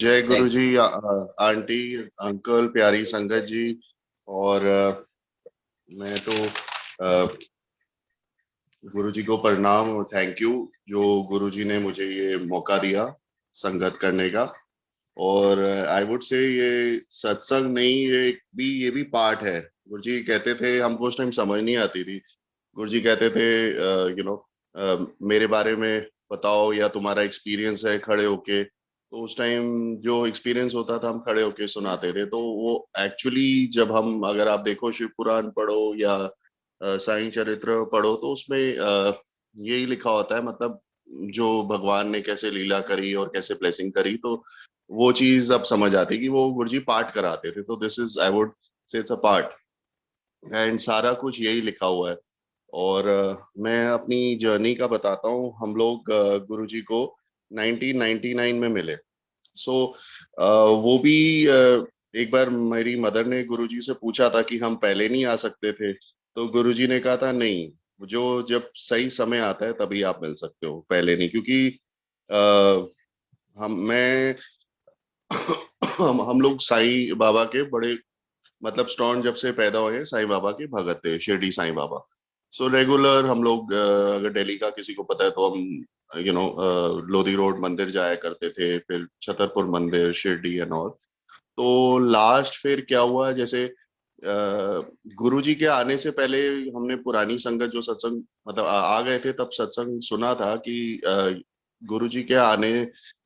जय गुरु थैंक जी। Aunty, uncle, प्यारी संगत जी। और मैं तो गुरु जी को प्रणाम और थैंक यू जो गुरु जी ने मुझे ये मौका दिया संगत करने का। और आई वुड से ये सत्संग नहीं, ये भी पार्ट है। गुरु जी कहते थे, हमको उस टाइम समझ नहीं आती थी। गुरु जी कहते थे मेरे बारे में बताओ या तुम्हारा एक्सपीरियंस है खड़े होके। तो उस टाइम जो एक्सपीरियंस होता था हम खड़े होके सुनाते थे। तो वो एक्चुअली जब हम, अगर आप देखो शिव पुराण पढ़ो या साईं चरित्र पढ़ो तो उसमें यही लिखा होता है, मतलब जो भगवान ने कैसे लीला करी और कैसे ब्लेसिंग करी। तो वो चीज अब समझ आती है कि वो गुरुजी पाठ कराते थे। तो this is, I would say, it's a part and सारा कुछ यही लिखा हुआ है। और मैं अपनी जर्नी का बताता हूँ। हम लोग गुरुजी को 1999 में मिले। सो वो भी एक बार मेरी मदर ने गुरुजी से पूछा था कि हम पहले नहीं आ सकते थे। तो गुरुजी ने कहा था नहीं, जो जब सही समय आता है तभी आप मिल सकते हो, पहले नहीं। क्योंकि हम मैं हम लोग साईं बाबा के बड़े, मतलब स्टोन जब से पैदा हुए हैं साईं बाबा के भगत थे, शिरडी साईं बाबा। सो रेगुलर हम लोग अगर दिल्ली का किसी को पता है तो हम लोधी रोड मंदिर जाया करते थे, फिर छतरपुर मंदिर, शिरडी एंड ऑल। तो लास्ट फिर क्या हुआ, जैसे गुरु जी के आने से पहले हमने पुरानी संगत जो सत्संग, मतलब आ गए थे तब सत्संग सुना था कि गुरु जी के आने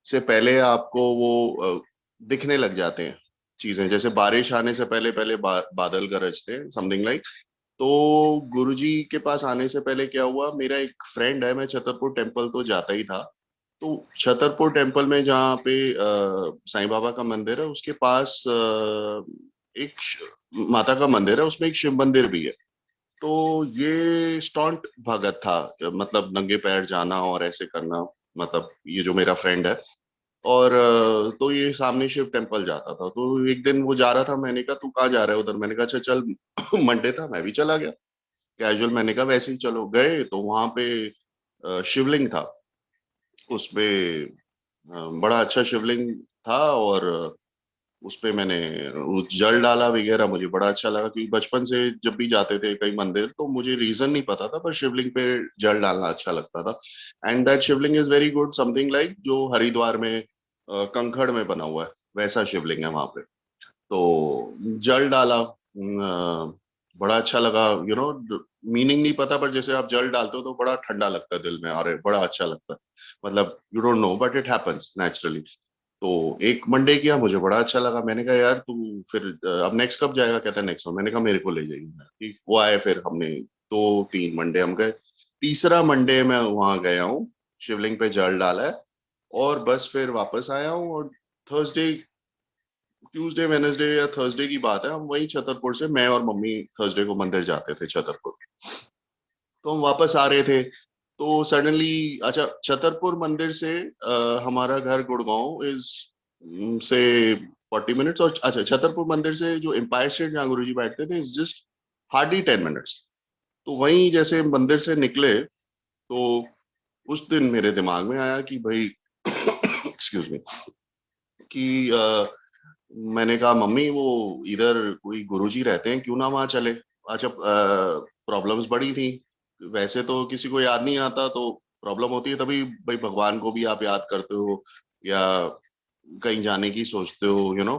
से पहले आपको वो दिखने लग जाते हैं चीजें, जैसे बारिश आने से पहले पहले बादल गरजते हैं, समथिंग लाइक। तो गुरुजी के पास आने से पहले क्या हुआ, मेरा एक फ्रेंड है, मैं छतरपुर टेम्पल तो जाता ही था। तो छतरपुर टेम्पल में जहाँ पे साईं बाबा का मंदिर है उसके पास एक माता का मंदिर है, उसमें एक शिव मंदिर भी है। तो ये स्टॉन्ट भगत था, मतलब नंगे पैर जाना और ऐसे करना, मतलब ये जो मेरा फ्रेंड है। और तो ये सामने शिव टेम्पल जाता था। तो एक दिन वो जा रहा था, मैंने कहा तू कहाँ जा रहा है उधर? मैंने कहा अच्छा चल। मंडे था, मैं भी चला गया कैजुअल। मैंने कहा वैसे ही चलो। गए तो वहां पे शिवलिंग था उसपे, बड़ा अच्छा शिवलिंग था। और उसपे मैंने वो जल डाला वगैरह, मुझे बड़ा अच्छा लगा क्योंकि बचपन से जब भी जाते थे कई मंदिर तो मुझे रीजन नहीं पता था, पर शिवलिंग पे जल डालना अच्छा लगता था। And that Shivling is very good, something like जो हरिद्वार में कंखड़ में बना हुआ है, वैसा शिवलिंग है वहां पे। तो जल डाला, बड़ा अच्छा लगा। मीनिंग नहीं पता, पर जैसे आप जल डालते हो तो बड़ा ठंडा लगता है दिल में, अरे बड़ा अच्छा लगता है। मतलब you don't know but it happens naturally. तो एक मंडे किया, मुझे बड़ा अच्छा लगा। मैंने कहा यार तू फिर अब नेक्स्ट कब जाएगा? कहता है नेक्स्ट। मैंने कहा मेरे को ले जाइए। ठीक, वो आए, फिर हमने 2-3 मंडे हम गए। तीसरा मंडे मैं वहां गया हूँ, शिवलिंग पे जल डाला है और बस फिर वापस आया हूँ। और थर्सडे, ट्यूसडे, वेनेसडे या थर्सडे की बात है, हम वही छतरपुर से, मैं और मम्मी थर्सडे को मंदिर जाते थे छतरपुर। तो हम वापस आ रहे थे तो सडनली, अच्छा छतरपुर मंदिर से हमारा घर गुड़गांव इज से 40 मिनट्स। और अच्छा छतरपुर मंदिर से जो एम्पायर स्टेट जहाँ गुरुजी बैठते थे इज जस्ट हार्डली 10 मिनट्स। तो वहीं जैसे मंदिर से निकले तो उस दिन मेरे दिमाग में आया कि भाई एक्सक्यूज मी, कि मैंने कहा मम्मी वो इधर कोई गुरुजी रहते हैं, क्यों ना वहां चले। अच्छा प्रॉब्लम्स बड़ी थी, वैसे तो किसी को याद नहीं आता, तो प्रॉब्लम होती है तभी भाई भगवान को भी आप याद करते हो या कहीं जाने की सोचते हो,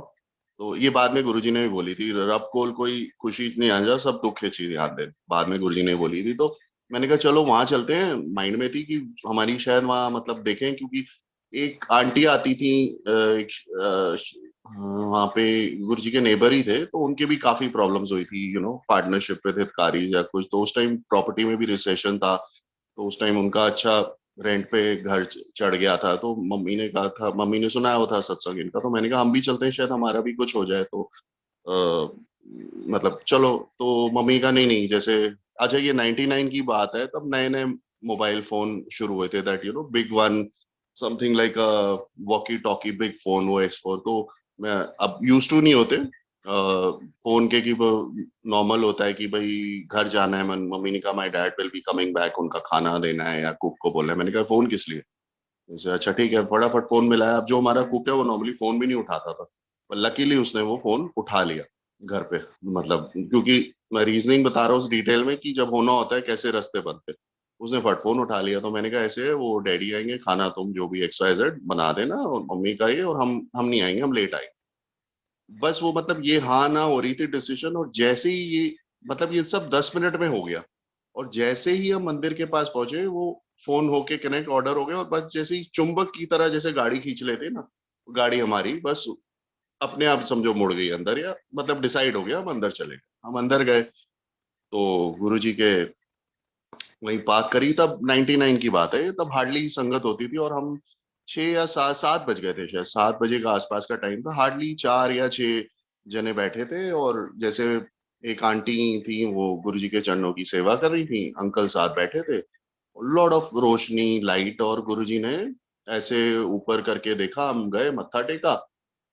तो ये बाद में गुरुजी ने भी बोली थी, रब को कोई खुशी नहीं आ जा, सब दुख की चीज याद दे, बाद में गुरुजी ने बोली थी। तो मैंने कहा चलो वहां चलते हैं। माइंड में थी कि हमारी शायद वहां मतलब देखें, क्योंकि एक आंटी आती थी, एक वहां पे गुरुजी के नेबर ही थे, तो उनके भी काफी प्रॉब्लम्स हुई थी, पार्टनरशिप पे थे कारी या कुछ। तो उस टाइम प्रॉपर्टी में भी रिसेशन था। तो उस टाइम उनका अच्छा रेंट पे घर चढ़ गया था। तो मम्मी ने कहा था, मम्मी ने सुनाया हुआ था सत्संग इनका, तो मैंने कहा हम भी चलते हैं, शायद हमारा भी कुछ हो जाए। तो मतलब चलो। तो मम्मी का नहीं नहीं, जैसे अच्छा ये 99 की बात है, तब नए नए मोबाइल फोन शुरू हुए थे, that big one, something like walkie talkie big phone, वो X4। तो मैं, अब यूज टू नहीं होते फोन के, कि वो नॉर्मल होता है कि भाई घर जाना है। मम्मी ने कहा my dad will be coming back, उनका खाना देना है या कुक को बोलना है। मैंने कहा फोन किस लिए? जैसे अच्छा ठीक है, फटाफट फोन मिलाया। अब जो हमारा कुक है वो नॉर्मली फोन भी नहीं उठाता था, पर लकीली उसने वो फोन उठा लिया घर पे। मतलब क्योंकि मैं रीजनिंग बता रहा हूँ उस डिटेल में कि जब होना होता है कैसे रास्ते बनते हैं। उसने फट फोन उठा लिया, तो मैंने कहा ऐसे है, वो डैडी आएंगे, खाना तुम जो भी एक्स वाई जेड बना देना, और मम्मी का ये, और हम नहीं आएंगे, हम लेट आएंगे। बस वो मतलब ये हाँ ना हो रही थी डिसीजन, और जैसे ही ये मतलब ये सब 10 मिनट में हो गया। और जैसे ही हम मंदिर के पास पहुंचे, वो फोन होके कनेक्ट, ऑर्डर हो गया, और बस जैसे ही चुंबक की तरह जैसे गाड़ी खींच लेते ना, गाड़ी हमारी बस अपने आप समझो मुड़ गई अंदर, या मतलब डिसाइड हो गया हम अंदर चले गए। हम अंदर गए तो गुरुजी के वहीं पार्क करी। तब 99 की बात है, तब हार्डली संगत होती थी, और हम 6 या 7 बज गए थे, शायद 7 बजे का आसपास का टाइम था। हार्डली 4 या 6 जने बैठे थे, और जैसे एक आंटी थी, वो गुरुजी के चरणों की सेवा कर रही थी, अंकल साथ बैठे थे। लॉर्ड ऑफ रोशनी, लाइट, और गुरुजी ने ऐसे ऊपर करके देखा, हम गए, मत्था टेका।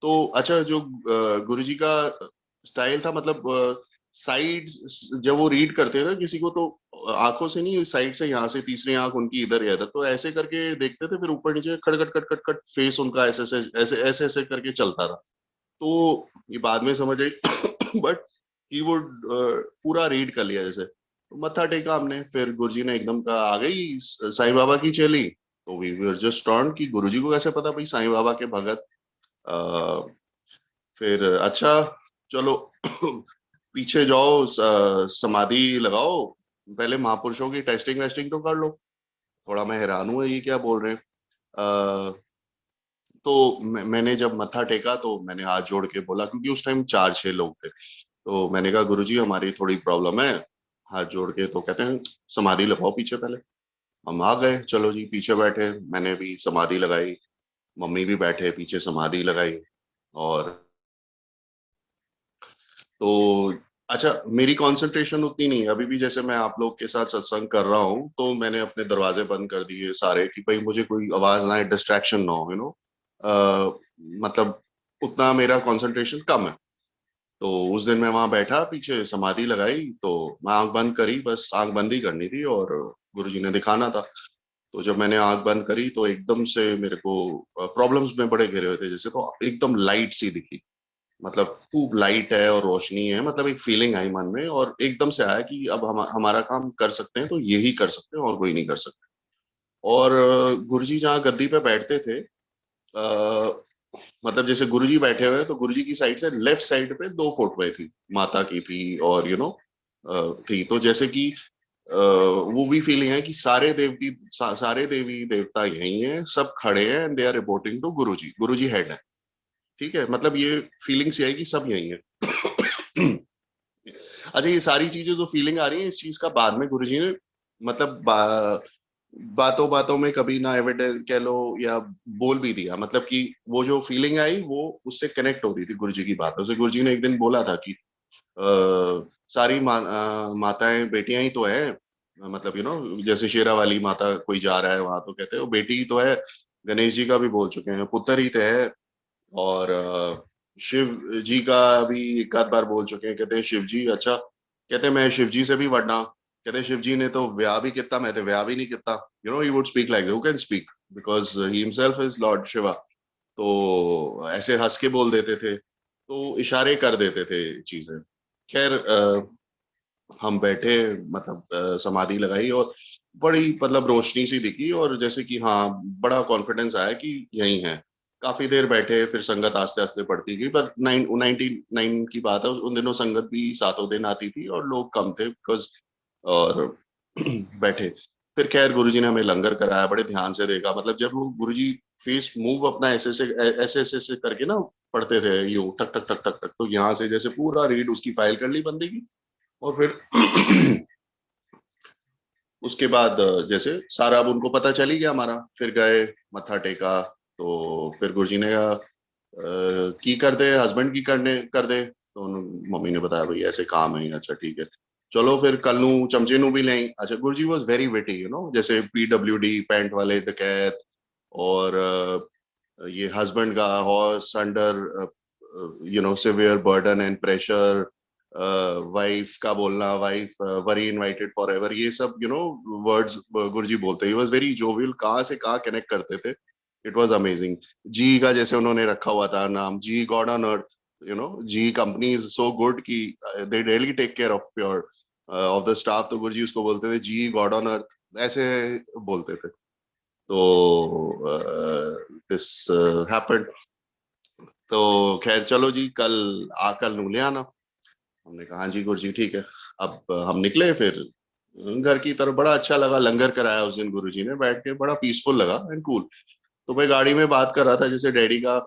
तो अच्छा, जो गुरुजी का स्टाइल था, मतलब साइड, जब वो रीड करते थे किसी को, तो आंखों से नहीं, साइड से, यहाँ से तीसरी आंख उनकी इधर या इधर, तो ऐसे करके देखते थे, फिर ऊपर नीचे खट खट खट खट खट फेस उनका ऐसे ऐसे ऐसे ऐसे ऐसे करके चलता था। तो ये बाद में समझ आई बट ही वुड पूरा रीड कर लिया जैसे। तो मत्था टेका हमने, फिर गुरुजी ने एकदम कहा, आ गई साईं बाबा की चेली। तो वी वर जस्ट स्टर्न कि गुरुजी को कैसे पता भाई साईं बाबा के भगत। अ, फिर अच्छा चलो पीछे जाओ, समाधि लगाओ, पहले महापुरुषों की टेस्टिंग वेस्टिंग तो कर लो। थोड़ा मैं हैरान हुआ, ये क्या बोल रहे हैं। अ, तो मैंने जब मत्था टेका तो मैंने हाथ जोड़ के बोला, क्योंकि उस टाइम 4-6 लोग थे। तो मैंने कहा गुरुजी हमारी थोड़ी प्रॉब्लम है। हाथ जोड़ के तो कहते हैं समाधि लगाओ पीछे पहले। हम आ गए, चलो जी पीछे बैठे, मैंने भी समाधि लगाई, मम्मी भी बैठे पीछे समाधि लगाई। और तो अच्छा, मेरी कंसंट्रेशन उतनी नहीं है अभी भी, जैसे मैं आप लोग के साथ सत्संग कर रहा हूँ, तो मैंने अपने दरवाजे बंद कर दिए सारे, कि भाई मुझे कोई आवाज ना आए, डिस्ट्रैक्शन ना हो, मतलब उतना मेरा कंसंट्रेशन कम है। तो उस दिन मैं वहां बैठा पीछे, समाधि लगाई, तो मैं आंख बंद करी, बस आंख बंद ही करनी थी, और गुरुजी ने दिखाना था। तो जब मैंने आंख बंद करी तो एकदम से मेरे को प्रॉब्लम्स में बड़े घिरे हुए थे जैसे, तो एकदम लाइट सी दिखी। मतलब खूब लाइट है और रोशनी है, मतलब एक फीलिंग आई मन में, और एकदम से आया कि अब हम हमारा काम कर सकते हैं, तो यही कर सकते हैं और कोई नहीं कर सकता। और गुरुजी जहाँ गद्दी पे बैठते थे, मतलब जैसे गुरुजी बैठे हुए हैं, तो गुरुजी की साइड से लेफ्ट साइड पे 2 फोटोएं थी, माता की थी, और थी। तो जैसे कि वो भी फीलिंग है कि सारे देवी देवता यही हैं, सब खड़े हैं, and they are reporting to Guruji, Guruji head है। ठीक है, मतलब ये फीलिंग से है कि सब यही है। अच्छा, ये सारी चीजें जो फीलिंग आ रही है, इस चीज का बाद में गुरुजी ने मतलब बातों बातों में कभी ना एविडेंस कह लो, या बोल भी दिया, मतलब कि वो जो फीलिंग आई वो उससे कनेक्ट हो रही थी गुरुजी की बातों से। गुरुजी ने एक दिन बोला था कि सारी माताएं बेटियां ही तो है, मतलब जैसे शेरा वाली माता कोई जा रहा है वहां, तो कहते हैं वो बेटी ही तो है। गणेश जी का भी बोल चुके हैं, पुत्र ही तो है। और शिव जी का भी एक आध बार बोल चुके हैं, कहते हैं शिव जी, अच्छा कहते हैं मैं शिव जी से भी वरना, कहते हैं शिव जी ने तो व्याह भी कितना, मैं तो व्याह भी नहीं कितना। He would speak like, who can speak, because he himself is Lord Shiva. तो ऐसे हंस के बोल देते थे, तो इशारे कर देते थे चीजें। खैर हम बैठे, मतलब समाधि लगाई, और बड़ी मतलब रोशनी सी दिखी, और जैसे कि हाँ बड़ा कॉन्फिडेंस आया कि यही है। काफी देर बैठे, फिर संगत आस्ते आस्ते बढ़ती गई, पर 99 की बात है, उन दिनों संगत भी सातों दिन आती थी और लोग कम थे, बिकॉज और बैठे। फिर खैर गुरुजी ने हमें लंगर कराया, बड़े ध्यान से देखा, मतलब जब वो गुरुजी फेस मूव अपना ऐसे ऐसे ऐसे ऐसे ऐसे करके ना पढ़ते थे, यूं टक टक टक टक टक, तो यहाँ से जैसे पूरा रीड उसकी फाइल कर ली बंदे की। और फिर उसके बाद जैसे सारा अब उनको पता चल ही गया हमारा, फिर गए, मत्था टेका। तो फिर गुरुजी ने कहा की कर दे, हस्बैंड की करने कर दे, तो मम्मी ने बताया भाई ऐसे काम है, अच्छा ठीक है, चलो फिर कल नू चमचे नू भी लें। अच्छा, गुरुजी वॉज वेरी विटी, जैसे PWD, पैंट वाले डकैत, और ये हस्बैंड का horse under severe burden and pressure, wife का बोलना, wife worry invited for ever, ये सब वर्ड्स गुरुजी बोलते, ही वॉज वेरी जोवियल, कहाँ से कहाँ कनेक्ट करते थे, इट वॉज अमेजिंग। जी का जैसे उन्होंने रखा हुआ था नाम, G God on Earth, G company is so good कि they really take care of the staff, तो गुरुजी उसको बोलते थे जी गॉड ऑन अर्थ, ऐसे बोलते थे। तो दिस हैपेंड। तो खैर चलो जी, कल नू ले आना। हमने कहा हाँ जी गुरुजी ठीक है। अब हम निकले फिर घर की तरफ, बड़ा अच्छा लगा, लंगर कराया उस दिन गुरुजी ने, बैठ के बड़ा पीसफुल लगा एंड कूल। तो मैं गाड़ी में बात कर रहा था जैसे डैडी का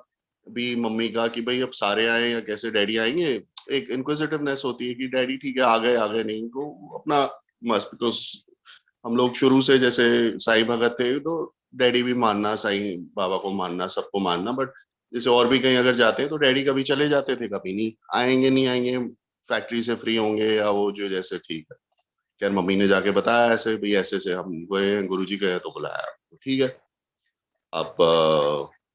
भी, मम्मी का, कि भाई अब सारे आए या कैसे डैडी आएंगे, एक इंक्विजिटिवनेस होती है कि डैडी ठीक है आ गए नहीं तो अपना मस्त, बिकॉज हम लोग शुरू से जैसे साईं भगत थे, तो डैडी भी मानना, साईं बाबा को मानना, सबको मानना, बट जैसे और भी कहीं अगर जाते हैं तो डैडी कभी चले जाते थे, कभी नहीं आएंगे, नहीं आएंगे, फैक्ट्री से फ्री होंगे या वो जो जैसे ठीक है। खैर मम्मी ने जाके बताया ऐसे, भाई ऐसे से हम गए, गुरुजी गए तो बुलाया, तो ठीक है। अब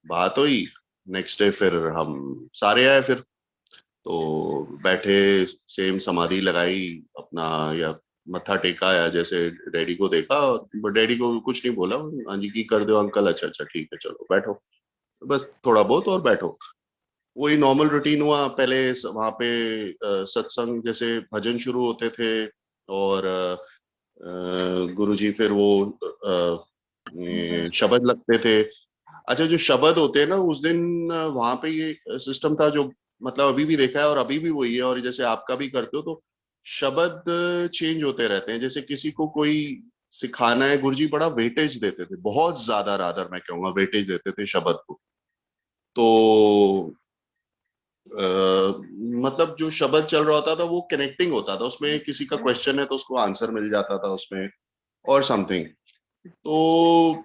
बात हुई, नेक्स्ट डे फिर हम सारे आए फिर, तो बैठे, सेम समाधि लगाई अपना, या मत्था टेका, या जैसे डैडी को देखा, बट डैडी को कुछ नहीं बोला, हाँ जी की कर दो अंकल, अच्छा अच्छा ठीक है चलो बैठो, बस थोड़ा बहुत और बैठो। वही नॉर्मल रूटीन हुआ। पहले वहां पे सत्संग जैसे भजन शुरू होते थे, और गुरुजी फिर वो ये शब्द लगते थे। अच्छा जो शब्द होते हैं ना उस दिन, वहां पे ये सिस्टम था जो, मतलब अभी भी देखा है और अभी भी वही है, और जैसे आपका भी करते हो, तो शब्द चेंज होते रहते हैं। जैसे किसी को कोई सिखाना है, गुरुजी बड़ा वेटेज देते थे, बहुत ज्यादा, रादर मैं कहूंगा वेटेज देते थे शब्द को। तो मतलब जो शब्द चल रहा होता था वो कनेक्टिंग होता था, उसमें किसी का क्वेश्चन है तो उसको आंसर मिल जाता था उसमें, और समथिंग। तो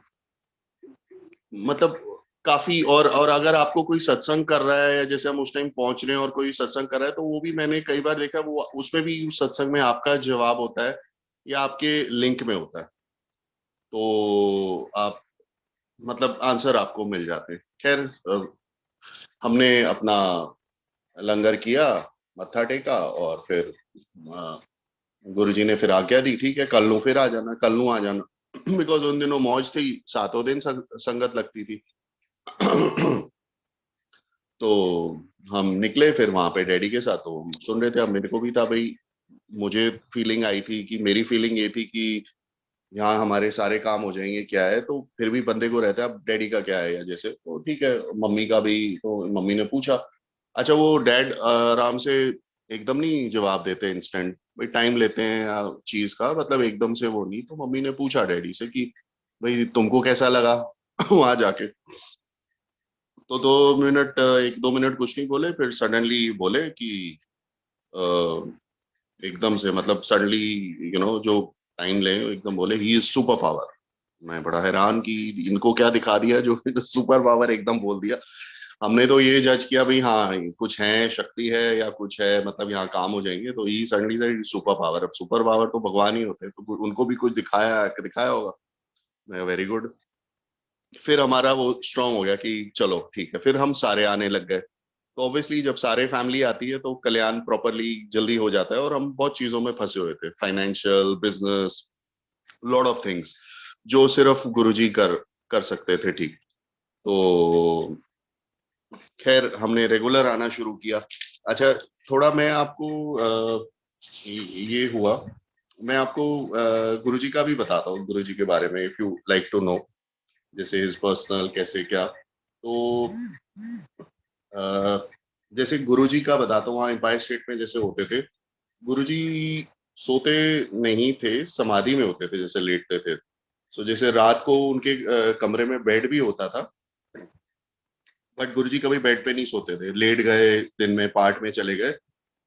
मतलब काफी, और अगर आपको कोई सत्संग कर रहा है, या जैसे हम उस टाइम पहुंच रहे हैं और कोई सत्संग कर रहा है, तो वो भी मैंने कई बार देखा, वो उसमें भी सत्संग में आपका जवाब होता है या आपके लिंक में होता है, तो आप मतलब आंसर आपको मिल जाते हैं। खैर हमने अपना लंगर किया, मत्था टेका, और फिर गुरुजी ने फिर आज्ञा दी, ठीक है कल नू फिर आ जाना, कल नू आ जाना। बिकॉज उन दिनों मौज थी, सातों दिन संगत लगती थी। तो हम निकले फिर वहां पे डैडी के साथ, तो हम सुन रहे थे। अब मेरे को भी था भाई, मुझे फीलिंग आई थी कि, मेरी फीलिंग ये थी कि यहाँ हमारे सारे काम हो जाएंगे, क्या है, तो फिर भी बंदे को रहता है अब डैडी का क्या है, या जैसे तो ठीक है, मम्मी का भी, तो मम्मी ने पूछा। अच्छा वो डैड आराम से एकदम नहीं जवाब देते इंस्टेंट, भाई टाइम लेते हैं चीज का, मतलब एकदम से वो नहीं। तो मम्मी ने पूछा डैडी से कि भाई तुमको कैसा लगा वहां जाके। तो 2 मिनट, 1-2 मिनट कुछ नहीं बोले, फिर सडनली बोले कि एकदम से, मतलब सडनली, जो टाइम ले एकदम बोले, ही इज सुपर पावर। मैं बड़ा हैरान कि इनको क्या दिखा दिया जो सुपर पावर एकदम बोल दिया। हमने तो ये जज किया भाई हाँ कुछ है, शक्ति है या कुछ है, मतलब यहाँ काम हो जाएंगे, तो ही सडनली से सुपर पावर। अब सुपर पावर तो भगवान ही होते हैं, तो उनको भी कुछ दिखाया दिखाया होगा। मैं वेरी गुड। फिर हमारा वो स्ट्रांग हो गया कि चलो ठीक है, फिर हम सारे आने लग गए। तो ऑब्वियसली जब सारे फैमिली आती है तो कल्याण प्रॉपरली जल्दी हो जाता है, और हम बहुत चीजों में फंसे हुए थे, financial, business, lot of things, जो सिर्फ गुरुजी कर कर सकते थे, ठीक। तो खैर हमने रेगुलर आना शुरू किया। अच्छा थोड़ा मैं आपको ये हुआ, मैं आपको गुरुजी का भी बताता हूँ, गुरुजी के बारे में, if you like to know, जैसे हिज पर्सनल कैसे क्या। तो जैसे गुरुजी का बताता हूँ, वहाँ एम्पायर स्टेट में जैसे होते थे, गुरुजी सोते नहीं थे, समाधि में होते थे, जैसे लेटते थे। सो जैसे रात को उनके कमरे में बेड भी होता था, बट गुरुजी कभी बेड पे नहीं सोते थे, लेट गए दिन में पार्ट में चले गए,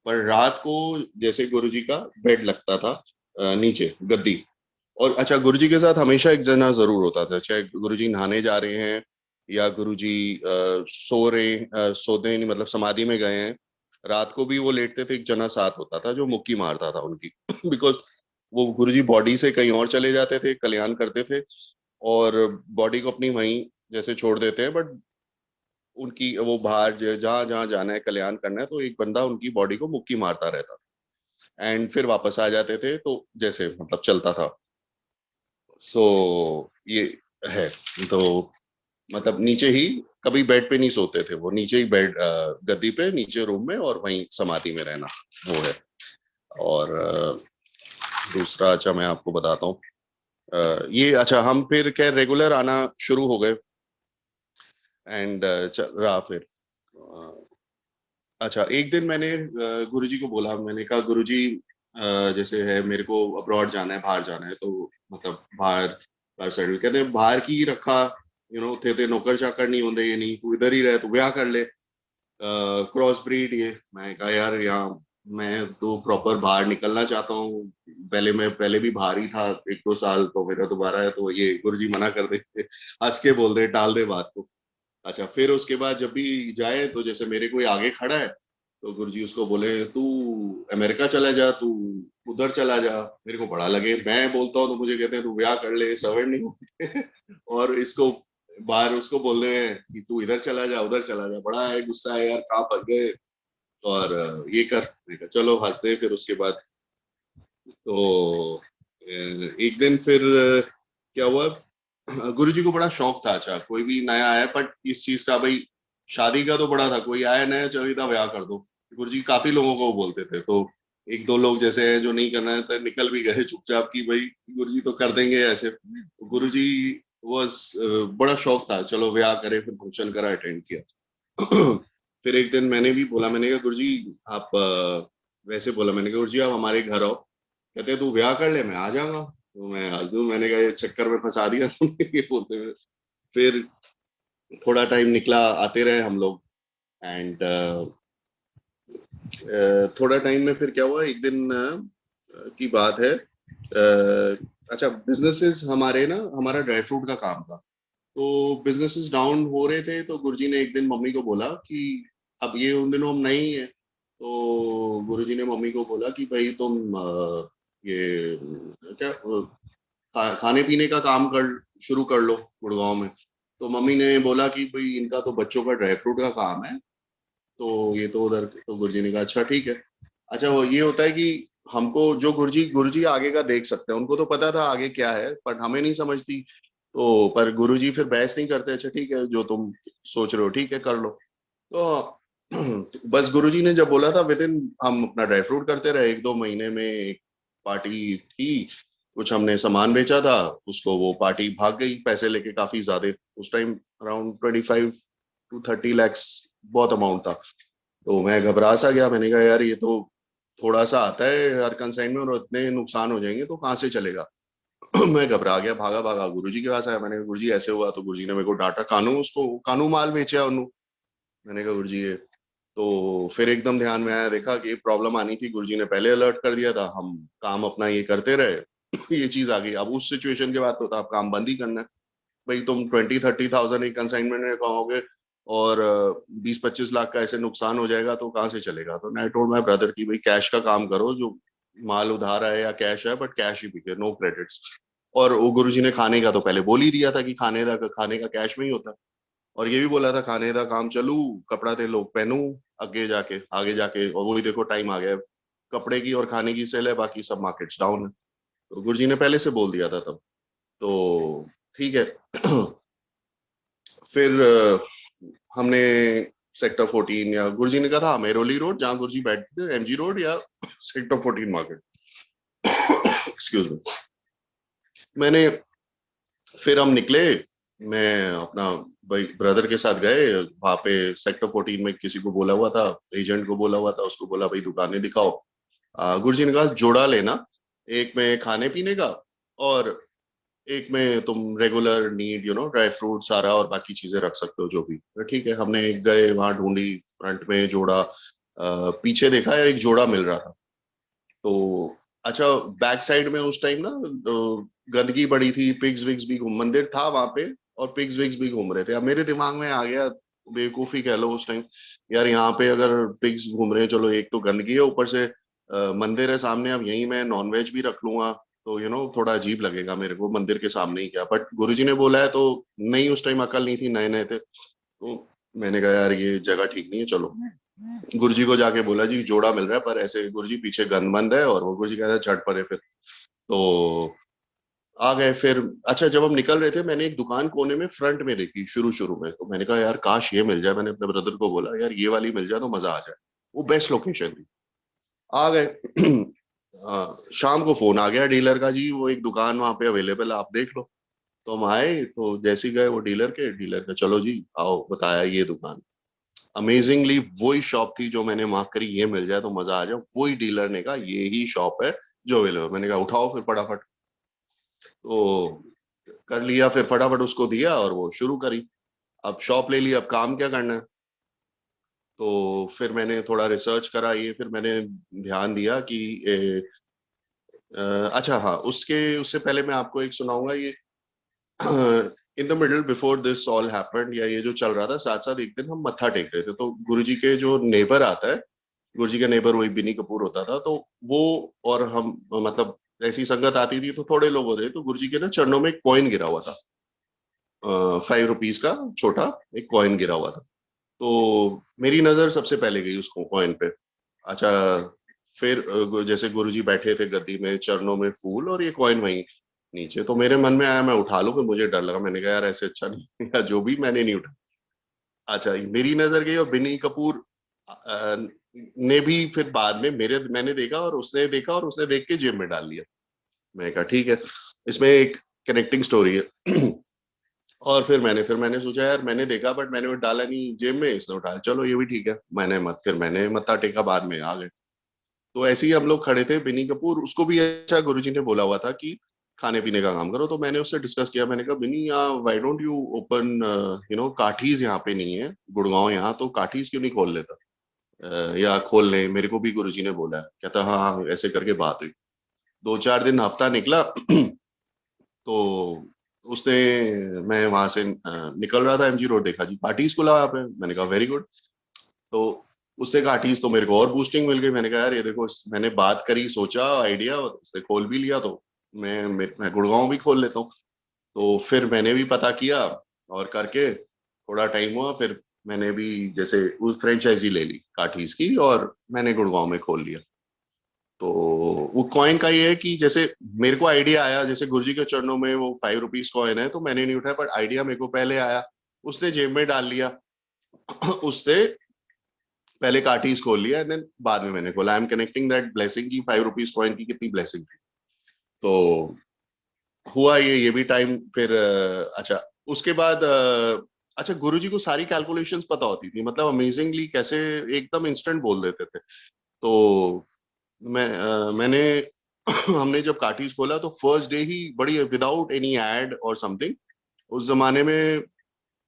पर रात को जैसे गुरुजी का बेड लगता था नीचे गद्दी। और अच्छा गुरुजी के साथ हमेशा एक जना जरूर होता था, चाहे गुरुजी नहाने जा रहे हैं या गुरुजी सोते नहीं, मतलब समाधि में गए हैं, रात को भी वो लेटते थे, एक जना साथ होता था जो मुक्की मारता था उनकी। बिकॉज वो गुरुजी बॉडी से कहीं और चले जाते थे, कल्याण करते थे, और बॉडी को अपनी वहीं जैसे छोड़ देते हैं, बट उनकी वो बाहर जहाँ जहाँ जाना है, कल्याण करना है, तो एक बंदा उनकी बॉडी को मुक्की मारता रहता था। एंड फिर वापस आ जाते थे, तो जैसे मतलब चलता था। सो ये है। तो मतलब नीचे ही, कभी बेड पे नहीं सोते थे वो, नीचे ही बेड, गद्दी पे नीचे रूम में, और वहीं समाधि में रहना, वो है। और दूसरा, अच्छा मैं आपको बताता हूँ, ये अच्छा हम फिर क्या रेगुलर आना शुरू हो गए, एंड चल रहा फिर। अच्छा एक दिन मैंने गुरुजी को बोला, मैंने कहा गुरुजी जैसे है मेरे को अब्रॉड जाना है, बाहर जाना है, तो मतलब बाहर बाहर सेटल, कहते हैं बाहर की ही रखा, थे ते नौकर चाकर नहीं होंगे, ये नहीं तू इधर ही रहे, तू ब्याह कर ले, क्रॉस ब्रीड ये। मैं कहा यार यहाँ मैं तो प्रॉपर बाहर निकलना चाहता हूँ, मैं पहले भी बाहर ही था 1-2 साल, तो मेरा दोबारा है, तो ये गुरुजी मना कर देते, हंस के बोल रहे टाल दे बात को। अच्छा फिर उसके बाद जब भी जाए, तो जैसे मेरे कोई आगे खड़ा है, तो गुरुजी उसको बोले तू अमेरिका चला जा, तू उधर चला जा। मेरे को बड़ा लगे, मैं बोलता हूँ तो मुझे कहते हैं तू ब्याह कर ले, सवर नहीं होते और इसको बाहर उसको बोल रहे हैं कि तू इधर चला जा, उधर चला जा, बड़ा है गुस्सा है यार, कहाँ फंस गए। और ये कर, मैंने कहा, चलो हंसते। फिर उसके बाद तो एक दिन फिर क्या हुआ, गुरुजी को बड़ा शौक था, अच्छा कोई भी नया आया, बट इस चीज का भाई, शादी का तो बड़ा था, कोई आया नया, चलो इधर ब्याह कर दो। गुरुजी काफी लोगों को बोलते थे, तो 1-2 लोग जैसे हैं जो नहीं करना है, तो निकल भी गए चुपचाप की भाई गुरुजी तो कर देंगे ऐसे। गुरुजी वॉज, बड़ा शौक था, चलो ब्याह करे, फिर फंक्शन करा, अटेंड किया। फिर एक दिन मैंने भी बोला, मैंने कहा गुरुजी आप वैसे बोला, मैंने कहा गुरुजी आप हमारे घर आओ, कहते तू ब्याह कर ले, मैं आ जाऊंगा। तो मैं हंस दूं, मैंने कहा ये चक्कर में फंसा दिया तुमने, ये बोलते हुए। फिर थोड़ा टाइम निकला, आते रहे हम लोग, एंड थोड़ा टाइम में फिर क्या हुआ, एक दिन की बात है, अच्छा बिजनेसेस हमारे ना, हमारा ड्राई फ्रूट का काम था, तो बिजनेसेस डाउन हो रहे थे, तो गुरुजी ने एक दिन मम्मी को बोला कि अब ये उन दिनों हम नहीं है, तो गुरुजी ने मम्मी को बोला कि भाई तुम ये क्या खाने पीने का काम कर शुरू कर लो गुड़गांव में। तो मम्मी ने बोला कि भाई इनका तो बच्चों का ड्राई फ्रूट का काम है, तो ये तो उधर, तो गुरुजी ने कहा अच्छा ठीक है। अच्छा वो ये होता है कि हमको जो गुरुजी गुरुजी आगे का देख सकते हैं, उनको तो पता था आगे क्या है, पर हमें नहीं समझती, तो पर गुरुजी फिर बहस नहीं करते, अच्छा ठीक है जो तुम सोच रहे हो ठीक है कर लो। तो बस गुरुजी ने जब बोला था, विद इन हम अपना ड्राई फ्रूट करते रहे, 1-2 महीने में एक पार्टी थी, कुछ हमने सामान बेचा था, उसको वो पार्टी भाग गई पैसे लेके काफी ज्यादा, उस टाइम अराउंड 25 to 30 lakhs बहुत अमाउंट था। तो मैं घबरा सा गया, मैंने कहा यार ये तो थोड़ा सा आता है हर कंसाइनमेंट, और इतने नुकसान हो जाएंगे तो कहाँ से चलेगा। मैं घबरा गया, भागा भागा गुरुजी के पास आया, मैंने कहा गुरुजी ऐसे हुआ, तो गुरुजी ने मेरे को डांटा, कानू उसको कानू माल बेचा उन्होंने। मैंने कहा गुरुजी ये, तो फिर एकदम ध्यान में आया, देखा कि प्रॉब्लम आनी थी, गुरुजी ने पहले अलर्ट कर दिया था, हम काम अपना ये करते रहे। ये चीज आ गई, अब उस सिचुएशन के बाद तो था अब काम बंद ही करना है। भाई तुम 20-30 thousand एक कंसाइनमेंट में कहोगे, और 20-25 लाख का ऐसे नुकसान हो जाएगा, तो कहाँ से चलेगा। तो मैं टोल्ड माय ब्रदर की भाई कैश का काम करो, जो माल उधार है या कैश है, बट कैश ही बिके, नो क्रेडिट्स। और वो गुरुजी ने खाने का तो पहले बोल ही दिया था कि खाने का कैश में ही होता है, और ये भी बोला था खाने का काम चलू, कपड़ा ते लोग पहनू, आगे जाके और वही देखो टाइम आ गया है। कपड़े की और खाने की सेल है, बाकी सब मार्केट्स डाउन है। तो गुरुजी ने पहले से बोल दिया था तब। तो ठीक है। फिर हमने सेक्टर 14, या गुरुजी ने कहा था मेरोली रोड जहाँ गुरुजी बैठते थे, एमजी रोड या सेक्टर 14 मार्केट, एक्सक्यूज मी। मैंने फिर हम निकले, मैं अपना भाई ब्रदर के साथ गए वहां पे, सेक्टर 14 में किसी को बोला हुआ था, एजेंट को बोला हुआ था, उसको बोला भाई दुकानें दिखाओ। गुरुजी ने कहा जोड़ा लेना, एक में खाने पीने का, और एक में तुम रेगुलर नीड ड्राई फ्रूट सारा, और बाकी चीजें रख सकते हो जो भी। तो ठीक है, हमने एक गए वहां ढूंढी, फ्रंट में जोड़ा, पीछे देखा एक जोड़ा मिल रहा था। तो अच्छा बैक साइड में उस टाइम ना गंदगी बड़ी थी, पिग्स विग्स भी घूम, मंदिर था वहां पे, और पिग्स विग्स भी घूम रहे थे। अब मेरे दिमाग में आ गया, बेवकूफी कह लो उस टाइम, यार यहाँ पे अगर पिग्स घूम रहे हैं, चलो एक तो गंदगी है, ऊपर से मंदिर है सामने, अब यहीं मैं नॉनवेज भी रख लूंगा, तो थोड़ा अजीब लगेगा मेरे को, मंदिर के सामने ही क्या, बट गुरुजी ने बोला है तो, नहीं उस टाइम अकल नहीं थी, नए नए थे, तो मैंने कहा यार ये जगह ठीक नहीं है, चलो। गुरुजी को जाके बोला जी जोड़ा मिल रहा है, पर ऐसे गुरुजी पीछे गन बंद है, और वो गुरुजी कहता है झट पड़े फिर। तो आ गए फिर। अच्छा, जब हम निकल रहे थे, मैंने एक दुकान कोने में फ्रंट में देखी शुरू शुरू में, तो मैंने कहा यार काश ये मिल जाए। मैंने अपने ब्रदर को बोला यार ये वाली मिल जाए तो मजा आ जाए। वो बेस्ट लोकेशन थी। आ गए। शाम को फोन आ गया डीलर का, जी वो एक दुकान वहां पे अवेलेबल है, आप देख लो। तो हम आए, तो जैसे ही गए वो डीलर के चलो जी आओ, बताया ये दुकान। अमेजिंगली वही शॉप थी जो मैंने मार्क करी, ये मिल जाए तो मजा आ जाए। वही डीलर ने कहा ये ही शॉप है जो अवेलेबल। मैंने कहा उठाओ फिर फटाफट। तो कर लिया, फिर फटाफट उसको दिया और वो शुरू करी। अब शॉप ले ली, अब काम क्या करना है। तो फिर मैंने थोड़ा रिसर्च करा, ये फिर मैंने ध्यान दिया कि अच्छा हाँ, उसके उससे पहले मैं आपको एक सुनाऊंगा ये। In the middle before this all happened, या ये जो चल रहा था साथ साथ, एक दिन हम मत्था टेक रहे थे, तो गुरुजी के जो नेबर आता है, गुरुजी का नेबर वही बिनी कपूर होता था, तो वो और हम मतलब ऐसी संगत आती थी, तो थोड़े लोग होते थे, तो गुरुजी के ना चरणों में एक कॉइन गिरा हुआ था, 5 रुपीज का छोटा एक कॉइन गिरा हुआ था। तो मेरी नजर सबसे पहले गई उस कॉइन पे। अच्छा, फिर जैसे गुरुजी बैठे थे गद्दी में, चरणों में फूल और ये कॉइन वहीं नीचे, तो मेरे मन में आया मैं उठा लूं, फिर मुझे डर लगा। मैंने कहा यार ऐसे अच्छा नहीं, या जो भी, मैंने नहीं उठा। अच्छा, मेरी नजर गई और बिन्नी कपूर ने भी फिर बाद में मैंने देखा और उसने देखा, और उसने देख के जेब में डाल लिया। मैं कहा ठीक है, इसमें एक कनेक्टिंग स्टोरी है। और फिर मैंने सोचा यार मैंने देखा बट मैंने वो डाला नहीं जेब में, इसने उठाया, चलो ये भी ठीक है। मैंने मत्था टेका, बाद में आ गए। तो ऐसे ही हम लोग खड़े थे, बिनी कपूर उसको भी अच्छा गुरुजी ने बोला हुआ था कि खाने पीने का काम करो, तो मैंने उससे डिस्कस किया। मैंने कहा बिनी व्हाई डोंट यू ओपन काठीज, यहाँ पे नहीं है गुड़गांव, यहाँ तो काठीज क्यों नहीं खोल लेता, या खोल ले, मेरे को भी गुरुजी ने बोला है। कहता हाँ हाँ, ऐसे करके बात हुई। 2-4 दिन हफ्ता निकला। तो उसने मैं वहां से निकल रहा था एमजी रोड, देखा जी पार्टीज खुला वहां पे। मैंने कहा वेरी गुड। तो उससे कहा पार्टीज, तो मेरे को और बूस्टिंग मिल गई। मैंने कहा यार ये देखो, मैंने बात करी, सोचा आइडिया, और उसने खोल भी लिया, तो मैं गुड़गांव भी खोल लेता हूँ। तो फिर मैंने भी पता किया, और करके थोड़ा टाइम हुआ, फिर मैंने भी जैसे वो फ्रेंचाइजी ले ली काठीज की, और मैंने गुड़गांव में खोल लिया। तो वो कॉइन का ये है कि जैसे मेरे को आइडिया आया, जैसे गुरुजी के चरणों में वो 5 रुपीज कॉइन है, तो मैंने नहीं उठाया, बट आइडिया मेरे को पहले आया, उसने जेब में डाल लिया। उसने पहले कार्टिज खोल लिया, एंड देन बाद में मैंने खोला। I am connecting that blessing की 5 रुपीज कॉइन की कितनी ब्लेसिंग थी। तो हुआ ये भी टाइम फिर अच्छा, उसके बाद अच्छा, गुरुजी को सारी कैलकुलेशंस पता होती थी, मतलब अमेजिंगली कैसे एकदम इंस्टेंट बोल देते थे। तो मैंने हमने जब कार्टिज खोला, तो फर्स्ट डे ही बड़ी, विदाउट एनी एड और समथिंग, उस जमाने में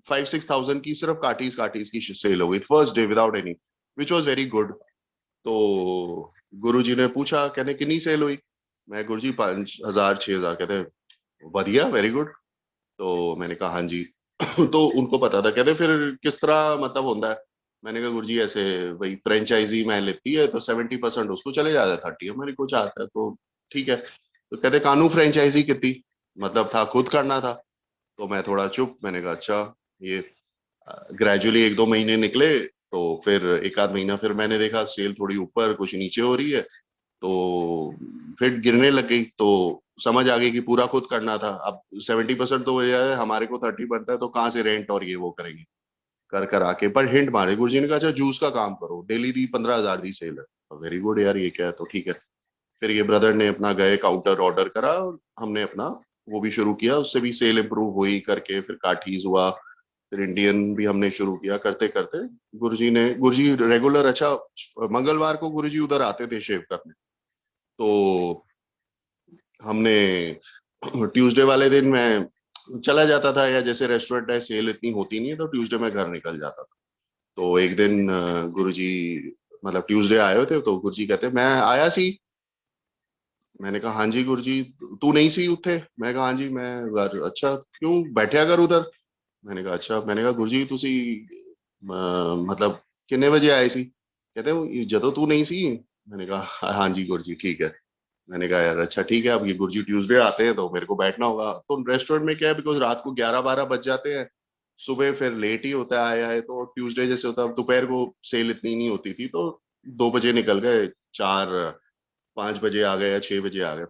5-6 थाउजेंड की सिर्फ कार्टिज कार्टिज की सेल हो गई first day, without any, which was very good. तो गुरुजी ने पूछा, कहने कितनी सेल हुई। मैं गुरुजी 5,000-6,000, कहते बढ़िया, वेरी गुड। तो मैंने कहा हाँ जी। तो उनको पता था, कहते फिर किस तरह मतलब होता है। मैंने कहा गुरुजी ऐसे भाई फ्रेंचाइजी में लेती है तो 70% उसको चले जाता है, 30 हमारे को चाहता है, तो ठीक है। तो कहते कानू फ्रेंचाइजी कितनी, मतलब था खुद करना था। तो मैं थोड़ा चुप, मैंने कहा अच्छा। ये ग्रेजुअली 1-2 महीने निकले, तो फिर एक आध महीना फिर मैंने देखा सेल थोड़ी ऊपर कुछ नीचे हो रही है, तो फिर गिरने लग गई। तो समझ आ गई कि पूरा खुद करना था। अब 70% तो हो जाए, हमारे को 30 बनता है, तो कहाँ से रेंट और ये वो करेंगे। कर कर आके पर हिंट मारे गुरुजी ने कहा अच्छा जूस का काम करो, डेली दी 15,000 दी सेल है। वेरी गुड यार, ये क्या है, तो ठीक है। फिर ये ब्रदर ने अपना गए काउंटर ऑर्डर करा, और हमने अपना वो भी शुरू किया, उससे भी सेल इंप्रूव हुई करके, फिर काठीज हुआ, फिर इंडियन भी हमने शुरू किया। करते करते गुरुजी रेगुलर, अच्छा मंगलवार को गुरुजी उधर आते थे शेव करने। तो हमने ट्यूसडे वाले दिन मैं चला जाता था, या जैसे रेस्टोरेंट है सेल इतनी होती नहीं है, तो ट्यूसडे में घर निकल जाता था। तो एक दिन गुरुजी मतलब ट्यूसडे आए हुए थे, तो गुरुजी कहते मैं आया सी। मैंने कहा हाँ जी गुरुजी, तू नहीं सी उठे। मैं कहा हाँ जी मैं घर, अच्छा क्यों बैठे अगर उधर। मैंने कहा अच्छा। मैंने कहा गुरुजी तुसी मतलब कितने बजे आए सी। कहते जदों तू नहीं सी। मैंने कहा हाँ जी गुरुजी ठीक है। मैंने कहा यार अच्छा ठीक है, अब ये गुरुजी ट्यूसडे आते हैं तो मेरे को बैठना होगा। तो रेस्टोरेंट में क्या है, बिकॉज रात को 11-12 बज जाते हैं, सुबह फिर लेट ही होता है आया है, तो ट्यूसडे जैसे होता है, दोपहर को सेल इतनी नहीं होती थी, तो 2 बजे निकल गए, 4-5 बजे आ गए या 6 बजे आ गए।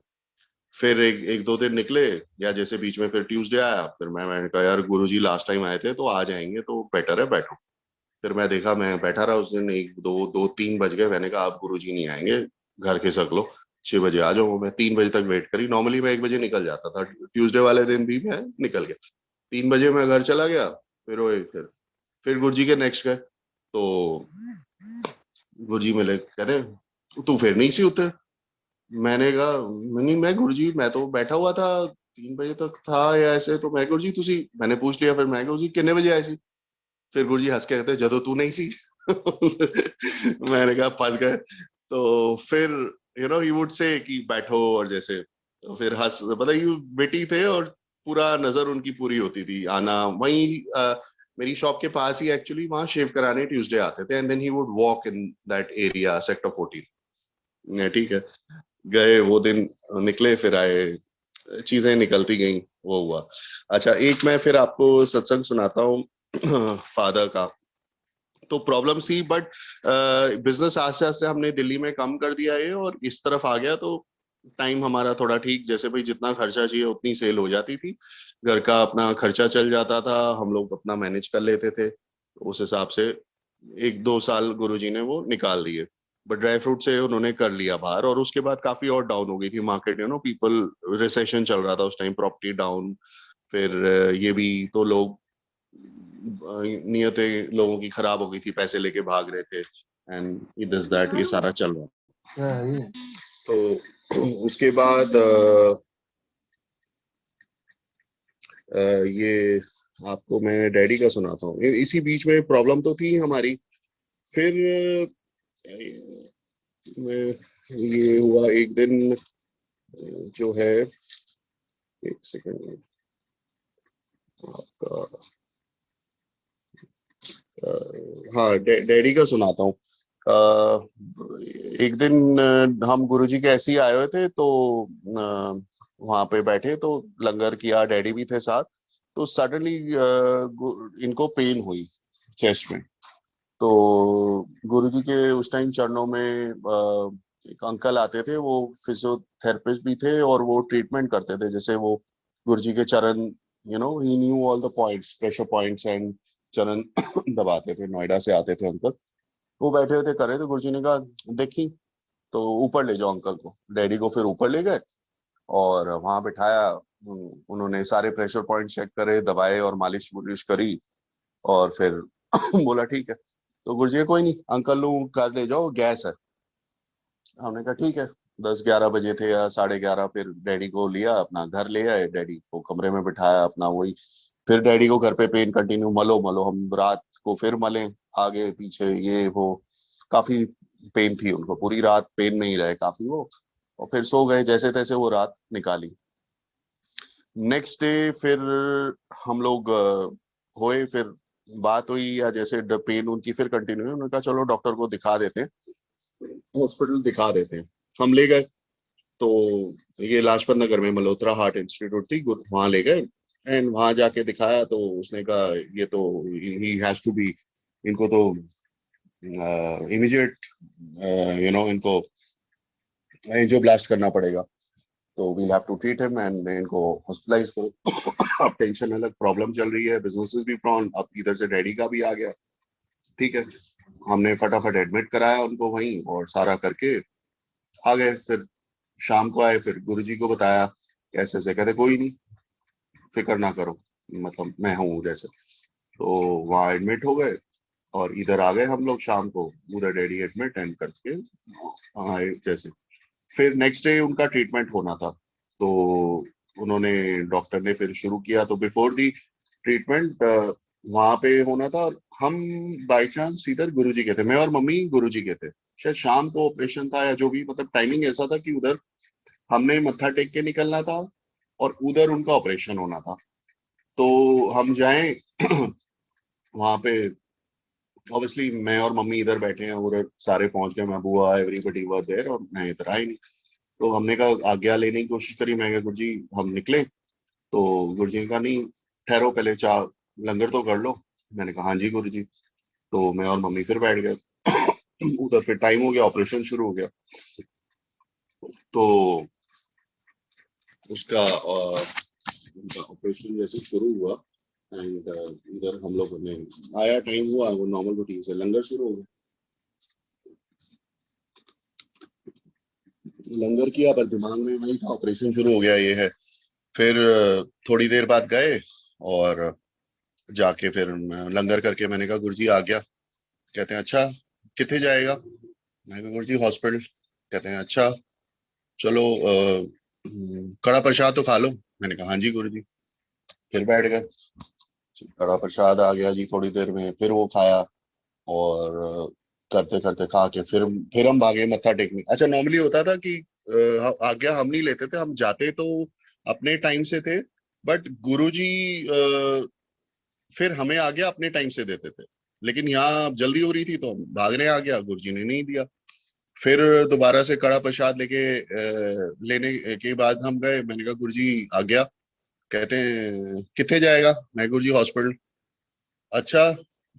फिर एक एक दो दिन निकले, या जैसे बीच में फिर ट्यूसडे आया, फिर मैंने कहा यार गुरुजी लास्ट टाइम आए थे तो आज आएंगे तो बेटर है, बैठो। फिर मैं देखा, मैं बैठा रहा उस दिन, 1 2 2 3 बज गए, मैंने कहा आप गुरुजी नहीं आएंगे, घर खिसक लो, 6 बजे आ जाओ। मैं 3 बजे तक वेट करी, नॉर्मली मैं 1 बजे निकल जाता था, ट्यूसडे वाले दिन भी मैं निकल गया, 3 बजे मैं घर चला गया। फिर वो फिर गुरुजी के नेक्स्ट गए, तो गुरुजी मिले, कहते तू फिर नहीं सी उठे। मैंने कहा नहीं, मैं गुरुजी मैं तो बैठा हुआ था, 3 बजे तक था या ऐसे, तो मैं गुरुजी तुसी, मैंने पूछ लिया, फिर मैं गुरुजी कितने बजे आए सी। फिर गुरुजी हंस के कहते जदों तू नहीं सी। मैंने कहा फंस गए। तो फिर ही वुड से कि बैठो, और जैसे तो फिर हंस, मतलब ये बेटी थे, और पूरा नजर उनकी पूरी होती थी, आना वहीं मेरी शॉप के पास ही, एक्चुअली वहां शेव कराने ट्यूसडे आते थे, and then he would walk in that area, sector 14। ठीक है, गए वो दिन, निकले, फिर आए, चीजें निकलती गई, वो हुआ। अच्छा, एक मैं फिर आपको सत्संग सुनाता हूँ फादर का। तो प्रॉब्लम थी, बट बिजनेस आस्ते आस्ते हमने दिल्ली में कम कर दिया है और इस तरफ आ गया, तो टाइम हमारा थोड़ा ठीक, जैसे भाई जितना खर्चा चाहिए उतनी सेल हो जाती थी, घर का अपना खर्चा चल जाता था, हम लोग अपना मैनेज कर लेते थे, तो उस हिसाब से 1 2 साल गुरुजी ने वो निकाल दिए। बट ड्राई फ्रूट से उन्होंने कर लिया बाहर, और उसके बाद काफी और डाउन हो गई थी मार्केट, पीपल, रिसेशन चल रहा था उस टाइम, प्रॉपर्टी डाउन, फिर ये भी तो लोग, नियतें लोगों की खराब हो गई थी, पैसे लेके भाग रहे थे, एंड दिस दैट, ये सारा चल रहा। तो उसके बाद ये आपको मैं डैडी का सुनाता हूँ, इसी बीच में प्रॉब्लम तो थी हमारी। फिर ये हुआ एक दिन, जो है, एक सेकंड आपका, हाँ, डैडी का सुनाता हूँ। एक दिन हम गुरुजी के ऐसे ही आए हुए थे, तो वहां पे बैठे, तो लंगर किया, डैडी भी थे साथ, तो सडनली इनको पेन हुई चेस्ट में। तो गुरुजी के उस टाइम चरणों में एक अंकल आते थे, वो फिजियोथेरेपिस्ट भी थे, और वो ट्रीटमेंट करते थे, जैसे वो गुरुजी के चरण, he knew all the points, pressure points, and चरण दबाते थे, नोएडा से आते थे अंकल। वो बैठे हुए थे, करे, तो गुरुजी ने कहा देखी, तो ऊपर ले जाओ अंकल को। डैडी को फिर ऊपर ले गए, और वहां बिठाया, उन्होंने सारे प्रेशर पॉइंट चेक करे, दबाए और मालिश मुलिश करी, और फिर बोला ठीक है। तो गुरुजी, कोई नहीं अंकल लू कर ले जाओ, गैस है। हमने कहा ठीक है। 10 11 बजे थे या 11:30, फिर डैडी को लिया, अपना घर ले आए, डैडी को कमरे में बिठाया, अपना वही, फिर डैडी को घर पे पेन कंटिन्यू, मलो मलो, हम रात को फिर मले, आगे पीछे ये वो, काफी पेन थी उनको, पूरी रात पेन में ही रहे काफी वो, और फिर सो गए, जैसे तैसे वो रात निकाली। नेक्स्ट डे फिर हम लोग हुए, फिर बात हुई, या जैसे पेन उनकी फिर कंटिन्यू हुई, उन्होंने कहा चलो डॉक्टर को दिखा देते हैं, हॉस्पिटल दिखा देते हैं। हम ले गए, तो ये लाजपत नगर में मल्होत्रा हार्ट इंस्टीट्यूट थी, वहां ले गए, एंड वहां जाके दिखाया, तो उसने कहा ये तो ही हैज टू बी, इनको तो इमीडिएट इनको एंजियोब्लास्ट करना पड़ेगा, तो we have to treat him, and इनको हॉस्पिटलाइज करो। अब टेंशन अलग, प्रॉब्लम चल रही है, बिजनेसेस भी प्रॉन, अब इधर से डैडी का भी आ गया। ठीक है, हमने फटाफट एडमिट कराया उनको वहीं, और सारा करके आ गए। फिर शाम को आए, फिर गुरुजी को बताया, कैसे से, कहते कोई नहीं, फिक्र ना करो, मतलब मैं हूँ जैसे। तो वहाँ एडमिट हो गए, और इधर आ गए हम लोग शाम को, उधर डैडी एडमिट एंड करके आए जैसे। फिर नेक्स्ट डे उनका ट्रीटमेंट होना था, तो उन्होंने, डॉक्टर ने फिर शुरू किया, तो बिफोर दी ट्रीटमेंट वहां पे होना था, और हम बाय चांस इधर गुरुजी के थे, मैं और मम्मी गुरुजी के थे, शायद शाम को ऑपरेशन था या जो भी, मतलब टाइमिंग ऐसा था कि उधर हमने मत्था टेक के निकलना था, और उधर उनका ऑपरेशन होना था। तो हम जाएं वहां पे, ऑब्वियसली मैं और मम्मी इधर बैठे हैं, उधर सारे पहुंच गए, मैं, बुआ, एवरीबडी वर देयर, और मैं इधर आई नहीं। तो हमने कहा आज्ञा लेने की कोशिश करी, मैं गुरुजी हम निकले, तो गुरुजी ने कहा नहीं, ठहरो पहले, चाय लंगर तो कर लो। मैंने कहा हाँ जी गुरु जी। तो मैं और मम्मी फिर बैठ गए। उधर फिर टाइम हो गया, ऑपरेशन शुरू हो गया। तो उसका उनका ऑपरेशन जैसे शुरू हुआ, एंड इधर हम लोगों ने आया, टाइम हुआ, वो नॉर्मल रूटीन से लंगर शुरू हो गया। लंगर किया पर दिमाग में वही था, ऑपरेशन शुरू हो गया ये है। फिर थोड़ी देर बाद गए, और जाके फिर लंगर करके मैंने कहा गुरुजी आ गया। कहते हैं अच्छा कितने जाएगा। मैं कहा गुरुजी हॉस्पिटल। कहते हैं अच्छा चलो कड़ा प्रसाद तो खा लो। मैंने कहा हाँ जी गुरुजी। फिर बैठ गए। कड़ा प्रसाद आ गया जी थोड़ी देर में, फिर वो खाया, और करते करते खा के फिर हम भागे मत्था टेकने। अच्छा नॉर्मली होता था कि आज्ञा हम नहीं लेते थे, हम जाते तो अपने टाइम से थे, बट गुरुजी फिर हमें आज्ञा अपने टाइम से देते थे। लेकिन यहाँ जल्दी हो रही थी तो हम भागने आ गया, गुरुजी ने नहीं दिया। फिर दोबारा से कड़ा प्रसाद लेने के बाद हम गए। मैंने कहा गुरुजी आ गया। कहते हैं कितने जाएगा। मैं गुरुजी हॉस्पिटल। अच्छा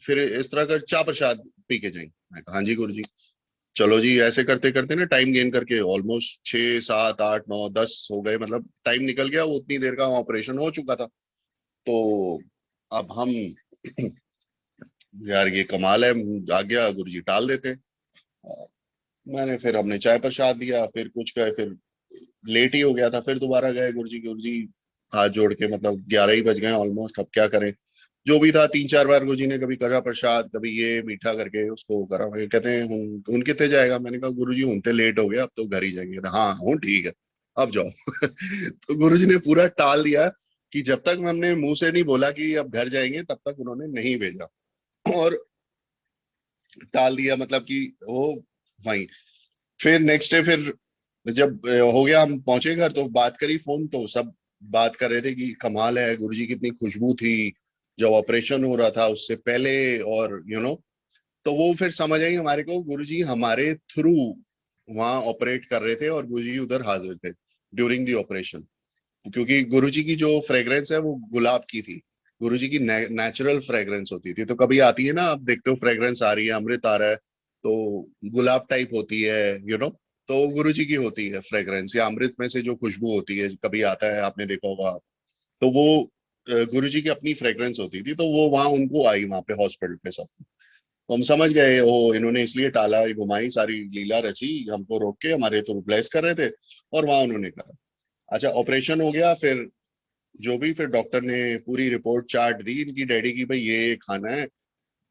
फिर इस तरह कर चाय प्रसाद पी के जाएंगे। मैं कहा हाँ जी गुरुजी। चलो जी, ऐसे करते करते ना टाइम गेन करके ऑलमोस्ट 6 7 8 9 10 हो गए, मतलब टाइम निकल गया, वो उतनी देर का ऑपरेशन हो चुका था। तो अब हम यार ये कमाल है, आ गया गुरुजी टाल देते। मैंने फिर हमने चाय प्रसाद दिया, फिर कुछ गए, फिर लेट ही हो गया था, फिर दोबारा गए गुरुजी। गुरुजी हाथ जोड़ के, मतलब 11 ही बज गए ऑलमोस्ट, अब क्या करें। जो भी था 3 4 बार गुरुजी ने कभी करा प्रसाद, कभी ये मीठा करके उसको करा। फिर कहते हैं उन कितने जाएगा। मैंने कहा गुरुजी उनते लेट हो गया, अब तो घर ही जाएंगे। कहते, हाँ हूँ ठीक है अब जाओ। तो गुरुजी ने पूरा टाल दिया कि जब तक हमने मुंह से नहीं बोला कि अब घर जाएंगे तब तक उन्होंने नहीं भेजा। और टाल दिया, मतलब कि वो वहीं। फिर नेक्स्ट डे फिर जब हो गया, हम पहुंचे घर तो बात करी फोन, तो सब बात कर रहे थे कि कमाल है गुरुजी कितनी खुशबू थी जब ऑपरेशन हो रहा था उससे पहले, और तो वो फिर समझ आई हमारे को, गुरुजी हमारे थ्रू वहां ऑपरेट कर रहे थे और गुरुजी उधर हाजिर थे ड्यूरिंग दी ऑपरेशन। क्योंकि गुरुजी की जो फ्रेग्रेंस है वो गुलाब की थी। गुरुजी की नेचुरल फ्रेग्रेंस होती थी। तो कभी आती है ना, आप देखते हो फ्रेग्रेंस आ रही है, अमृत आ रहा है, तो गुलाब टाइप होती है, तो गुरुजी की होती है फ्रेग्रेंस, या अमृत में से जो खुशबू होती है कभी आता है, आपने देखा होगा। तो वो गुरुजी की अपनी फ्रेग्रेंस होती थी, तो वो वहां उनको आई वहां पे हॉस्पिटल पे सब। तो हम समझ गए ओ इन्होंने इसलिए टाला, ये घुमाई सारी लीला रची, हमको रोक के हमारे तो ब्लेस कर रहे थे, और वहां उन्होंने कहा। अच्छा ऑपरेशन हो गया, फिर जो भी, फिर डॉक्टर ने पूरी रिपोर्ट चार्ट दी इनकी डैडी की, भाई ये खाना है।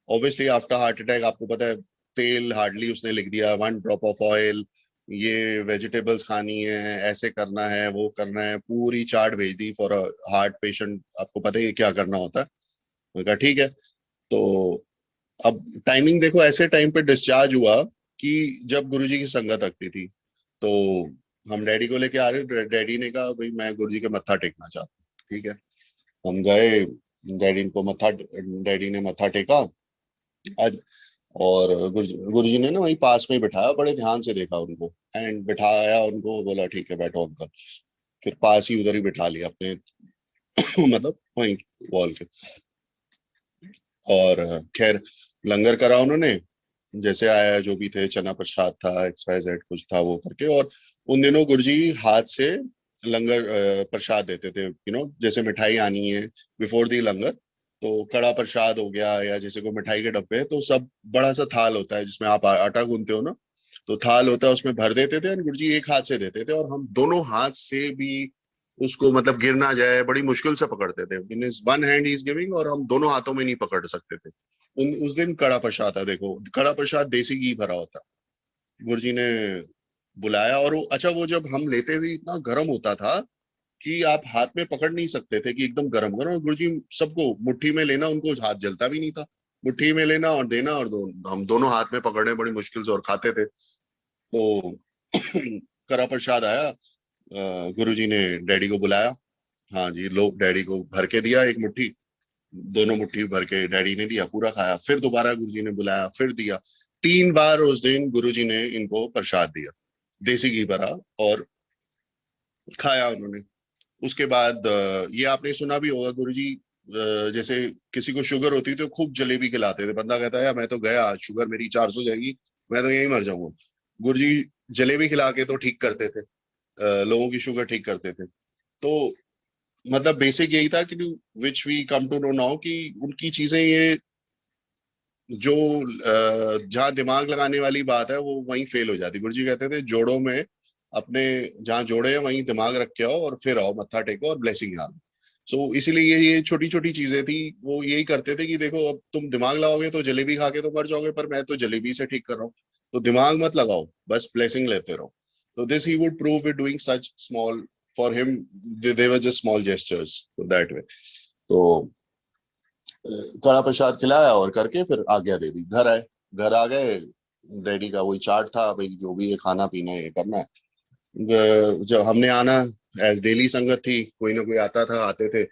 ऑब्वियसली आफ्टर हार्ट अटैक, आपको पता है, तेल हार्डली उसने लिख दिया, 1 ड्रॉप ऑफ ऑयल, ये वेजिटेबल्स खानी है, ऐसे करना है, वो करना है, पूरी चार्ट भेज दी फॉर अ हार्ट पेशेंट। आपको पता है क्या करना होता है। मैंने कहा ठीक है। तो अब टाइमिंग देखो, ऐसे टाइम पे डिस्चार्ज हुआ कि जब गुरुजी की संगत रखती थी। तो हम डैडी को लेके आ रहे, डैडी ने कहा भाई मैं गुरुजी के मत्था टेकना चाहता हूँ। ठीक है, हम गए, डैडी ने मत्था टेका आज। और गुरुजी ने ना वहीं पास में ही बिठाया, बड़े ध्यान से देखा उनको, एंड बिठाया उनको, बोला ठीक है बैठो अंकल। फिर पास ही उधर ही बिठा लिया अपने, मतलब वहीं वॉल के। और खैर लंगर करा उन्होंने, जैसे आया, जो भी थे, चना प्रसाद था, XYZ कुछ था, वो करके। और उन दिनों गुरुजी हाथ से लंगर प्रसाद देते थे, जैसे मिठाई आनी है बिफोर दी लंगर, तो कड़ा प्रसाद हो गया, या जैसे कोई मिठाई के डब्बे हैं, तो सब बड़ा सा थाल होता है जिसमें आप आटा गूंथते हो ना, तो थाल होता है, उसमें भर देते थे, और गुरुजी एक हाथ से देते थे, और हम दोनों हाथ से भी उसको, मतलब गिर ना जाए, बड़ी मुश्किल से पकड़ते थे। In one hand is giving, और हम दोनों हाथों में नहीं पकड़ सकते थे। उस दिन कड़ा प्रसाद था, देखो कड़ा प्रसाद देसी घी भरा होता। गुरुजी ने बुलाया, और अच्छा वो जब हम लेते थे इतना गर्म होता था कि आप हाथ में पकड़ नहीं सकते थे, कि एकदम गरम गरम। और गुरुजी सबको मुट्ठी में लेना, उनको हाथ जलता भी नहीं था, मुट्ठी में लेना और देना, और हम दोनों हाथ में पकड़ने बड़ी मुश्किल से और खाते थे। तो कड़ा प्रसाद आया, गुरुजी ने डैडी को बुलाया। हाँ जी, लो, डैडी को भर के दिया एक मुट्ठी, दोनों मुट्ठी भर के डैडी ने दिया, पूरा खाया। फिर दोबारा गुरुजी ने बुलाया, फिर दिया। 3 बार उस दिन गुरुजी ने इनको प्रसाद दिया, देसी घी भरा, और खाया उन्होंने। उसके बाद ये आपने सुना भी होगा, गुरुजी जैसे किसी को शुगर होती तो खूब जलेबी खिलाते थे, बंदा कहता है यार मैं तो गया, आज शुगर मेरी 400 जाएगी, मैं तो यहीं मर जाऊंगा। गुरुजी जलेबी खिला के तो ठीक करते थे, लोगों की शुगर ठीक करते थे। तो मतलब बेसिक यही था कि which we come to know now कि उनकी चीजें ये जो जहाँ दिमाग लगाने वाली बात है वो वहीं फेल हो जाती। गुरुजी कहते थे जोड़ों में अपने, जहाँ जोड़े हैं वहीं दिमाग रख के आओ और फिर आओ मत्था टेको और ब्लेसिंग आओ। सो इसीलिए ये छोटी छोटी चीजें थी, वो यही करते थे कि देखो अब तुम दिमाग लगाओगे तो जलेबी खा के तो मर जाओगे, पर मैं तो जलेबी से ठीक कर रहा हूँ, तो दिमाग मत लगाओ, बस ब्लेसिंग लेते रहो। तो this he would prove it doing such small for him, they were just small gestures that way. तो कड़ा प्रसाद खिलाया और करके फिर आज्ञा दे दी, घर आए। घर आ गए, डैडी का वही चार्ट था, भाई जो भी है खाना पीना ये करना है। जब हमने आना, एज डेली संगत थी, कोई ना कोई आता था, आते थे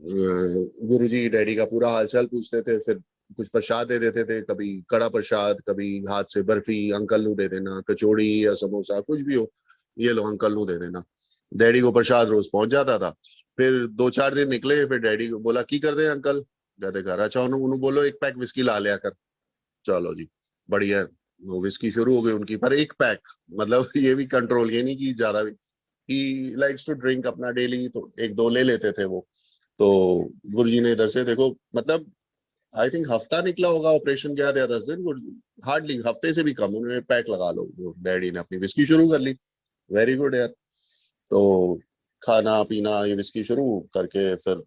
गुरु जी डैडी का पूरा हालचाल पूछते थे, फिर कुछ प्रसाद दे देते थे, कभी कड़ा प्रसाद, कभी हाथ से बर्फी, अंकल नू दे देना, कचौड़ी या समोसा कुछ भी हो, ये लो अंकल नू दे देना। डैडी को प्रसाद रोज पहुंच जाता था। फिर 2-4 दिन निकले, फिर डैडी को बोला की कर दे अंकल, कहते घर अच्छा उन्होंने बोलो एक पैक विस्की ला लिया कर। चलो जी, बढ़िया है। वो विस्की शुरू हो गई उनकी, पर एक पैक, मतलब ये भी कंट्रोल, ये नहीं कि ज्यादा भी। ही लाइक्स टू ड्रिंक अपना डेली, तो एक दो ले लेते थे वो। तो गुरुजी ने इधर से देखो, मतलब आई थिंक हफ्ता निकला होगा ऑपरेशन के बाद या 10 दिन, हार्डली हफ्ते से भी कम, उन्होंने पैक लगा लो, डैडी ने अपनी विस्की शुरू कर ली। वेरी गुड यार। तो खाना पीना ये विस्की शुरू करके फिर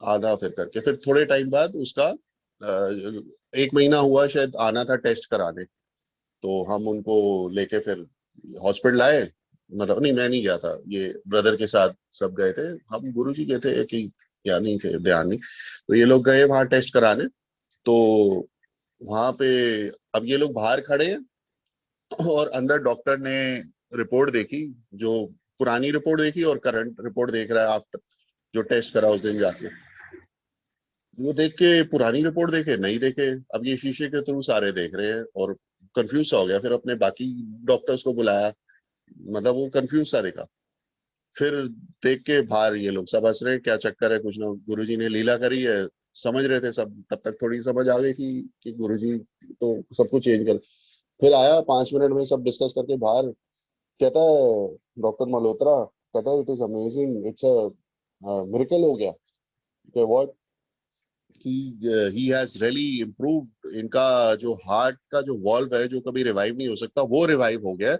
आना, फिर करके फिर थोड़े टाइम बाद उसका 1 महीना हुआ शायद, आना था टेस्ट कराने। तो हम उनको लेके फिर हॉस्पिटल आए। मतलब नहीं, मैं नहीं गया था, ये ब्रदर के साथ सब गए थे, हम गुरुजी गए थे कि या नहीं थे, ध्यान नहीं। तो ये लोग गए वहां टेस्ट कराने। तो वहां पे अब ये लोग बाहर खड़े हैं और अंदर डॉक्टर ने रिपोर्ट देखी, जो पुरानी रिपोर्ट देखी और करंट रिपोर्ट देख रहा है आफ्टर जो टेस्ट करा उस दिन जाके। वो देख के पुरानी रिपोर्ट देखे नहीं देखे, अब ये शीशे के थ्रू सारे देख रहे हैं और कंफ्यूज सा हो गया। फिर अपने बाकी डॉक्टर्स को बुलाया, मतलब वो कंफ्यूज सा देखा। फिर देख के बाहर ये लोग सब हंस रहे हैं, क्या चक्कर है, कुछ ना गुरुजी ने लीला करी है। समझ रहे थे सब, तब तक थोड़ी समझ आ गई थी कि गुरुजी तो सब कुछ चेंज कर। फिर आया 5 मिनट में सब डिस्कस करके बाहर, कहता है डॉक्टर मल्होत्रा, कहता है it is amazing, it's a miracle हो गया। व्हाट, कि ही हैज रियली इम्प्रूव्ड, इनका जो हार्ट का जो वॉल्व है जो कभी रिवाइव नहीं हो सकता वो रिवाइव हो गया।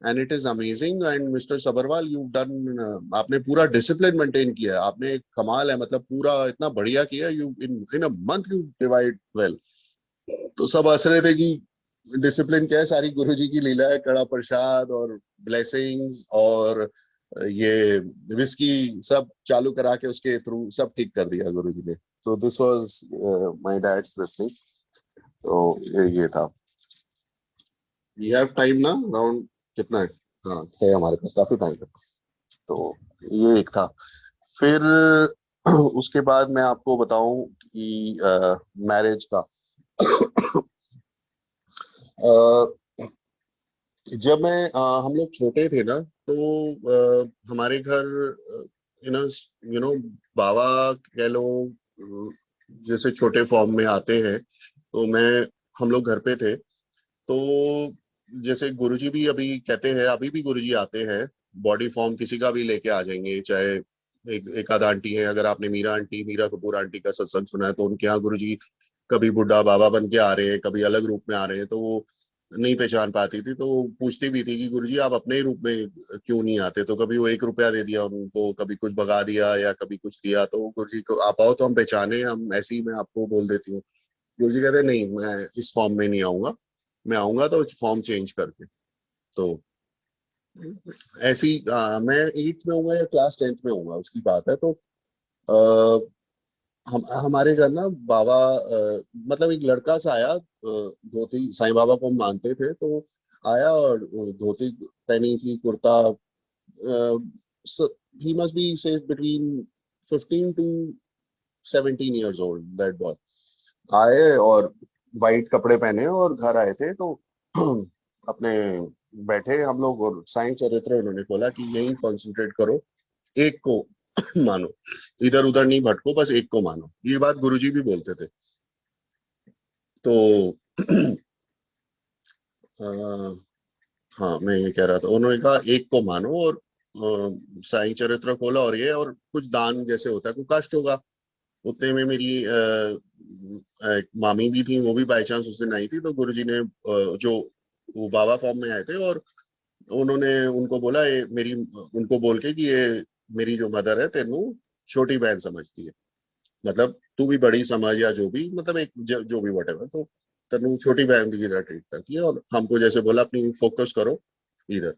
And it is amazing, and mister Sabharwal you done, आपने पूरा डिसिप्लिन मेंटेन किया है, आपने कमाल है, मतलब पूरा इतना बढ़िया किया, you in in a month you revive well. तो सब हंस रहे थे कि डिसिप्लिन क्या है, सारी गुरुजी की लीला है, कड़ा प्रसाद और ब्लेसिंग्स और ये विस्की सब चालू करा के उसके थ्रू सब ठीक कर दिया गुरुजी ने। So this was my dad's this thing. तो ये था। वी हैव टाइम ना, अराउंड कितना है? हाँ है हमारे पास काफी टाइम है। तो ये एक था। फिर उसके बाद मैं आपको बताऊं कि मैरिज का जब हम लोग छोटे थे ना, तो हमारे घर यू नो यू नो बाबा कह लो, जैसे छोटे फॉर्म में आते हैं, तो मैं हम लोग घर पे थे। तो जैसे गुरुजी भी अभी कहते हैं, अभी भी गुरुजी आते हैं, बॉडी फॉर्म किसी का भी लेके आ जाएंगे, चाहे एक आध आंटी है, अगर आपने मीरा आंटी, मीरा कपूर आंटी का सत्संग सुना है, तो उनके यहाँ गुरुजी कभी बुढ़ा बाबा बन के आ रहे हैं, कभी अलग रूप में आ रहे हैं, तो वो नहीं पहचान पाती थी, तो वो पूछती भी थी कि गुरुजी आप अपने ही रूप में क्यों नहीं आते। तो कभी वो 1 रुपया दे दिया उनको, कभी कुछ भगा दिया या कभी कुछ दिया, तो गुरुजी को आप आओ तो हम पहचाने, हम ऐसे ही मैं आपको बोल देती हूँ। गुरुजी कहते नहीं, मैं इस फॉर्म में नहीं आऊंगा, मैं आऊंगा तो फॉर्म चेंज करके। तो ऐसी मैं 8th में हूँ या क्लास 10th में हूँ उसकी बात है। तो आ, हमारे घर ना बाबा, मतलब एक लड़का सा आया, धोती, साईं बाबा को हम मानते थे, तो आया और धोती पहनी थी, कुर्ता, ही मस्ट बी से between 15 to 17 years old, that boy. आए और वाइट कपड़े पहने और घर आए थे, तो अपने बैठे हम लोग और साईं चरित्र उन्होंने बोला कि यही कंसंट्रेट करो, एक को मानो, इधर उधर नहीं भटको, बस एक को मानो। ये बात गुरुजी भी बोलते थे। तो हाँ, मैं ये कह रहा था, उन्होंने कहा एक को मानो और साईं चरित्र खोला, और ये और कुछ दान जैसे होता है, कोई कष्ट होगा। उतने में मेरी एक मामी भी थी, वो भी बाई चांस उस दिन आई थी, तो गुरुजी ने जो वो बाबा फॉर्म में आए थे, और उन्होंने उनको बोला, ये मेरी, उनको बोल के कि ये मेरी जो मदर है तेनू छोटी बहन समझती है, मतलब तू भी बड़ी समझ या जो भी, मतलब एक जो भी वटेवर, तो तेनू छोटी बहन की तरह ट्रीट करती है, और हमको जैसे बोला अपनी फोकस करो इधर,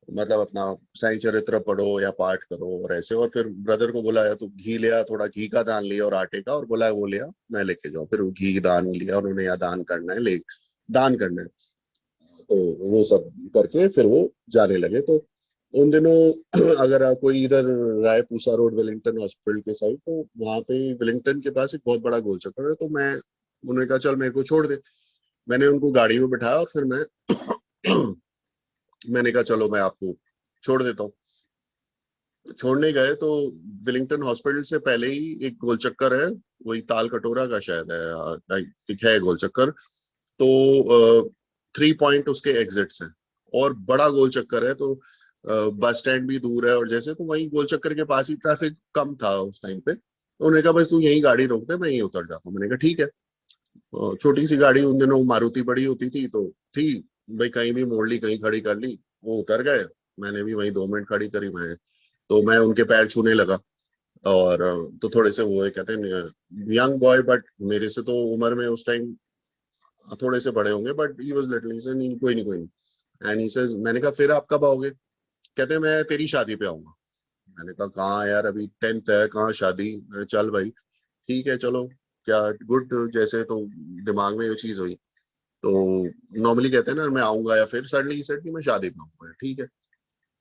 मतलब अपना साईं चरित्र पढ़ो या पाठ करो और ऐसे। और फिर ब्रदर को बोला, या तो घी लिया, थोड़ा घी का दान लिया और आटे का, और बोला वो लिया मैं लेके जाऊं, फिर वो घी दान लिया उन्होंने, या दान करना है ले, दान करना है, तो वो सब करके फिर वो जाने लगे। तो उन दिनों अगर आप कोई इधर रायपूसा रोड वेलिंगटन हॉस्पिटल के साइड, तो वहां पे वेलिंगटन के पास एक बहुत बड़ा गोल चक्कर है, तो मैं, उन्होंने कहा चल मेरे को छोड़ दे। मैंने उनको गाड़ी में बिठाया और फिर मैं मैंने कहा चलो मैं आपको छोड़ देता हूँ। छोड़ने गए तो विलिंगटन हॉस्पिटल से पहले ही एक गोल चक्कर है, वही ताल कटोरा का शायद है, एक है गोल चक्कर। तो 3 पॉइंट उसके एग्जिट्स हैं, और बड़ा गोल चक्कर है, तो बस स्टैंड भी दूर है, और जैसे तो वही गोल चक्कर के पास ही ट्रैफिक कम था उस टाइम पे, तो उन्होंने कहा बस तू यही गाड़ी रोक दे, मैं यहीं उतर जाता हूँ। मैंने कहा ठीक है। छोटी सी गाड़ी उन दिनों मारुति बड़ी होती थी, तो थी, भाई कहीं भी मोड़ ली, कहीं खड़ी कर ली, वो उतर गए। मैंने भी वहीं 2 मिनट खड़ी करी, मैं तो मैं उनके पैर छूने लगा। और तो थोड़े से वो कहते हैं यंग बॉय, बट मेरे से तो उम्र में उस टाइम थोड़े से बड़े होंगे, बट ही वाज लिटिल, से नहीं कोई नहीं कोई नहीं। एंड ही सेज, मैंने कहा फिर आप कब आओगे? कहते हैं मैं तेरी शादी पे आऊंगा। मैंने कहा कहाँ यार, अभी 10th है, कहाँ शादी? चल भाई ठीक है चलो, क्या गुड, जैसे तो दिमाग में ये चीज हुई। तो नॉर्मली कहते हैं ना मैं आऊंगा, या फिर सडनली सेट कि मैं शादी में आऊंगा, ठीक है।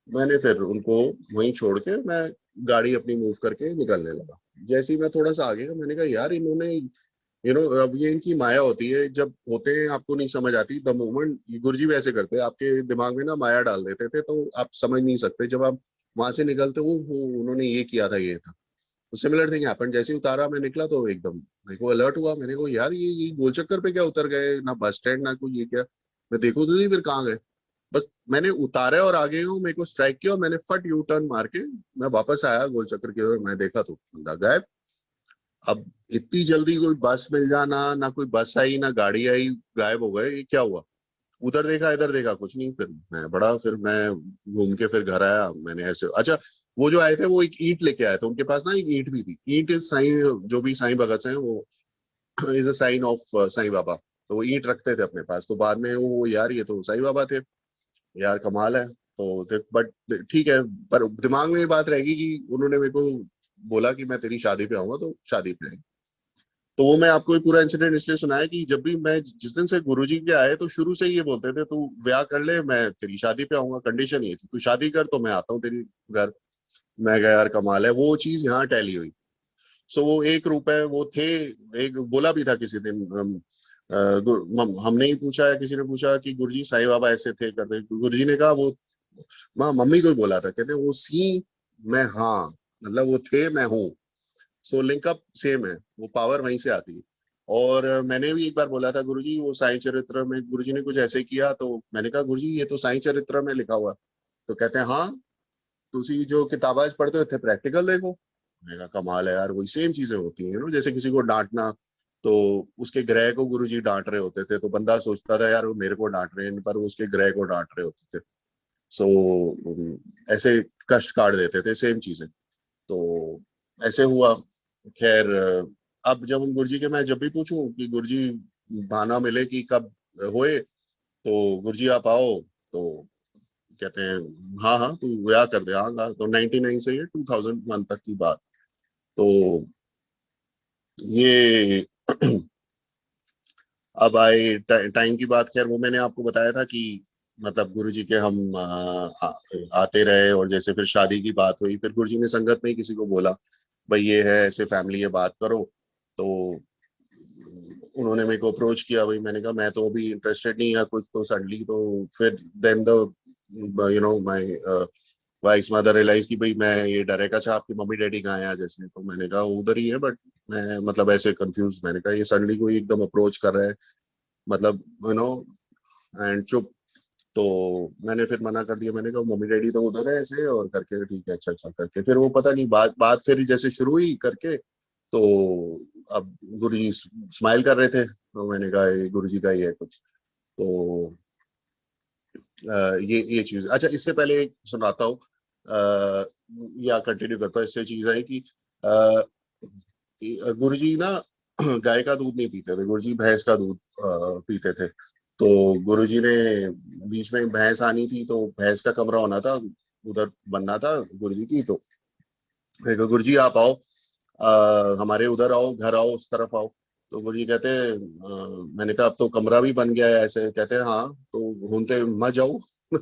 मैंने फिर उनको वहीं छोड़ के मैं गाड़ी अपनी मूव करके निकलने लगा। जैसे ही मैं थोड़ा सा आगे, मैंने कहा यार इन्होंने, अब ये इनकी माया होती है, जब होते हैं आपको नहीं समझ आती, द मोमेंट गुरुजी वैसे करते हैं, आपके दिमाग में ना माया डाल देते थे, तो आप समझ नहीं सकते, जब आप वहां से निकलते हो वो उन्होंने ये किया था, ये था। तो सिमिलर थिंग हैपन, जैसे ही उतारा मैं निकला, तो एकदम मेरे को अलर्ट हुआ, मैंने कहा यार ये गोल चक्कर पे क्या उतर गए, ना बस स्टैंड ना कोई, ये क्या, मैं देखू तो नहीं फिर कहाँ गए। बस मैंने उतारा और आगे हूँ, मेरे को स्ट्राइक किया, और मैंने फट यू टर्न मार के मैं वापस आया गोल चक्कर की ओर, मैं देखा तो बंदा गायब। अब इतनी जल्दी कोई बस मिल जाना, ना कोई बस आई ना गाड़ी आई, गायब हो गए, ये क्या हुआ? उधर देखा इधर देखा, कुछ नहीं। फिर मैं घूम के फिर घर आया। मैंने ऐसे, अच्छा, वो जो आए थे वो एक ईंट लेके आए थे, उनके पास ना एक ईंट भी थी। ईंट इज साईं, जो भी साईं भगत हैं वो is a sign of Sai Baba. तो वो ईंट रखते थे अपने पास, तो बाद में वो यार ये तो साईं बाबा थे, यार कमाल है। तो बट ठीक है, पर दिमाग में ये बात रहेगी कि उन्होंने मेरे को बोला कि मैं तेरी शादी पे आऊंगा, तो शादी पे आई। तो वो मैं आपको ये पूरा इंसिडेंट इसलिए सुनाया कि जब भी मैं, जिस दिन से गुरुजी के आए, तो शुरू से ही ये बोलते थे तू ब्याह कर ले, मैं तेरी शादी पे आऊंगा, कंडीशन ये थी तू शादी कर तो मैं आता हूँ तेरी घर। मैं गया, यार कमाल है, वो चीज यहाँ टैली हुई। सो वो एक रूप है, वो थे। एक बोला भी था किसी दिन, हमने ही पूछा है, किसी ने पूछा कि गुरुजी साईं बाबा ऐसे थे करते, गुरुजी ने कहा वो, माँ मम्मी को ही बोला था, कहते वो सी, मैं हाँ, मतलब वो थे मैं हूँ। सो लिंकअप सेम है, वो पावर वहीं से आती है। और मैंने भी एक बार बोला था गुरुजी वो साईं चरित्र में गुरुजी ने कुछ ऐसे किया, तो मैंने कहा गुरुजी ये तो साईं चरित्र में लिखा हुआ है। तो कहते हैं हाँ, तुसी जो किताबा पढ़ते हो थे प्रैक्टिकल देखो। मैंने कहा कमाल है यार, वही सेम चीजें होती हैं, जैसे किसी को डांटना, तो उसके ग्रह को गुरुजी डांट रहे होते थे, तो बंदा सोचता था यार वो मेरे को डांट रहे हैं, पर वो उसके ग्रह को डांट रहे होते थे। सो ऐसे कष्ट काट देते थे, सेम चीजें। तो ऐसे हुआ। खैर, अब जब हम गुरुजी के, मैं जब भी पूछूं कि गुरुजी बहाना मिले कि कब होए, तो गुरुजी आप आओ, तो कहते हैं हाँ हाँ तू ब्याह कर दे, हाँ हाँ। तो 99 से ये 2001 तक की बात। तो ये अब आए टाइम की बात। खैर वो मैंने आपको बताया था कि मतलब गुरुजी के हम आते रहे, और जैसे फिर शादी की बात हुई, फिर गुरुजी ने संगत में ही किसी को बोला भाई ये है ऐसे फैमिली है, बात करो। तो उन्होंने मेरे को अप्रोच किया, भाई मैंने कहा मैं तो अभी इंटरेस्टेड नहीं है कुछ, तो सडनली तो फिर then the my wife's mother realise की भाई मैं ये डर है, अच्छा आपकी मम्मी डैडी कहाँ है आज ऐसे, तो मैंने कहा उधर ही है, बट मैं मतलब ऐसे कंफ्यूज, मैंने कहा ये सडनली कोई एकदम अप्रोच कर रहा है, मतलब एंड चुप। तो मैंने फिर मना कर दिया, मैंने कहा मम्मी डैडी तो उधर है ऐसे और करके, ठीक है अच्छा अच्छा करके, फिर वो पता नहीं बात बात फिर जैसे शुरू हुई करके, तो अब गुरुजी स्माइल कर रहे थे, तो मैंने कहा ये गुरुजी का ही है कुछ। तो ये चीज, अच्छा इससे पहले एक सुनाता हूँ, या कंटिन्यू करता हूँ, इससे चीज है कि गुरुजी ना गाय का दूध नहीं पीते थे, गुरुजी भैंस का दूध पीते थे। तो गुरुजी ने बीच में भैंस आनी थी, तो भैंस का कमरा होना था उधर, बनना था गुरुजी की, तो मैं कहा, गुरुजी आप आओ, हमारे उधर आओ, घर आओ, उस तरफ आओ। तो गुरुजी कहते हैं मैंने कहा अब तो कमरा भी बन गया है ऐसे, कहते हैं हाँ तो घूमते मत जाओ।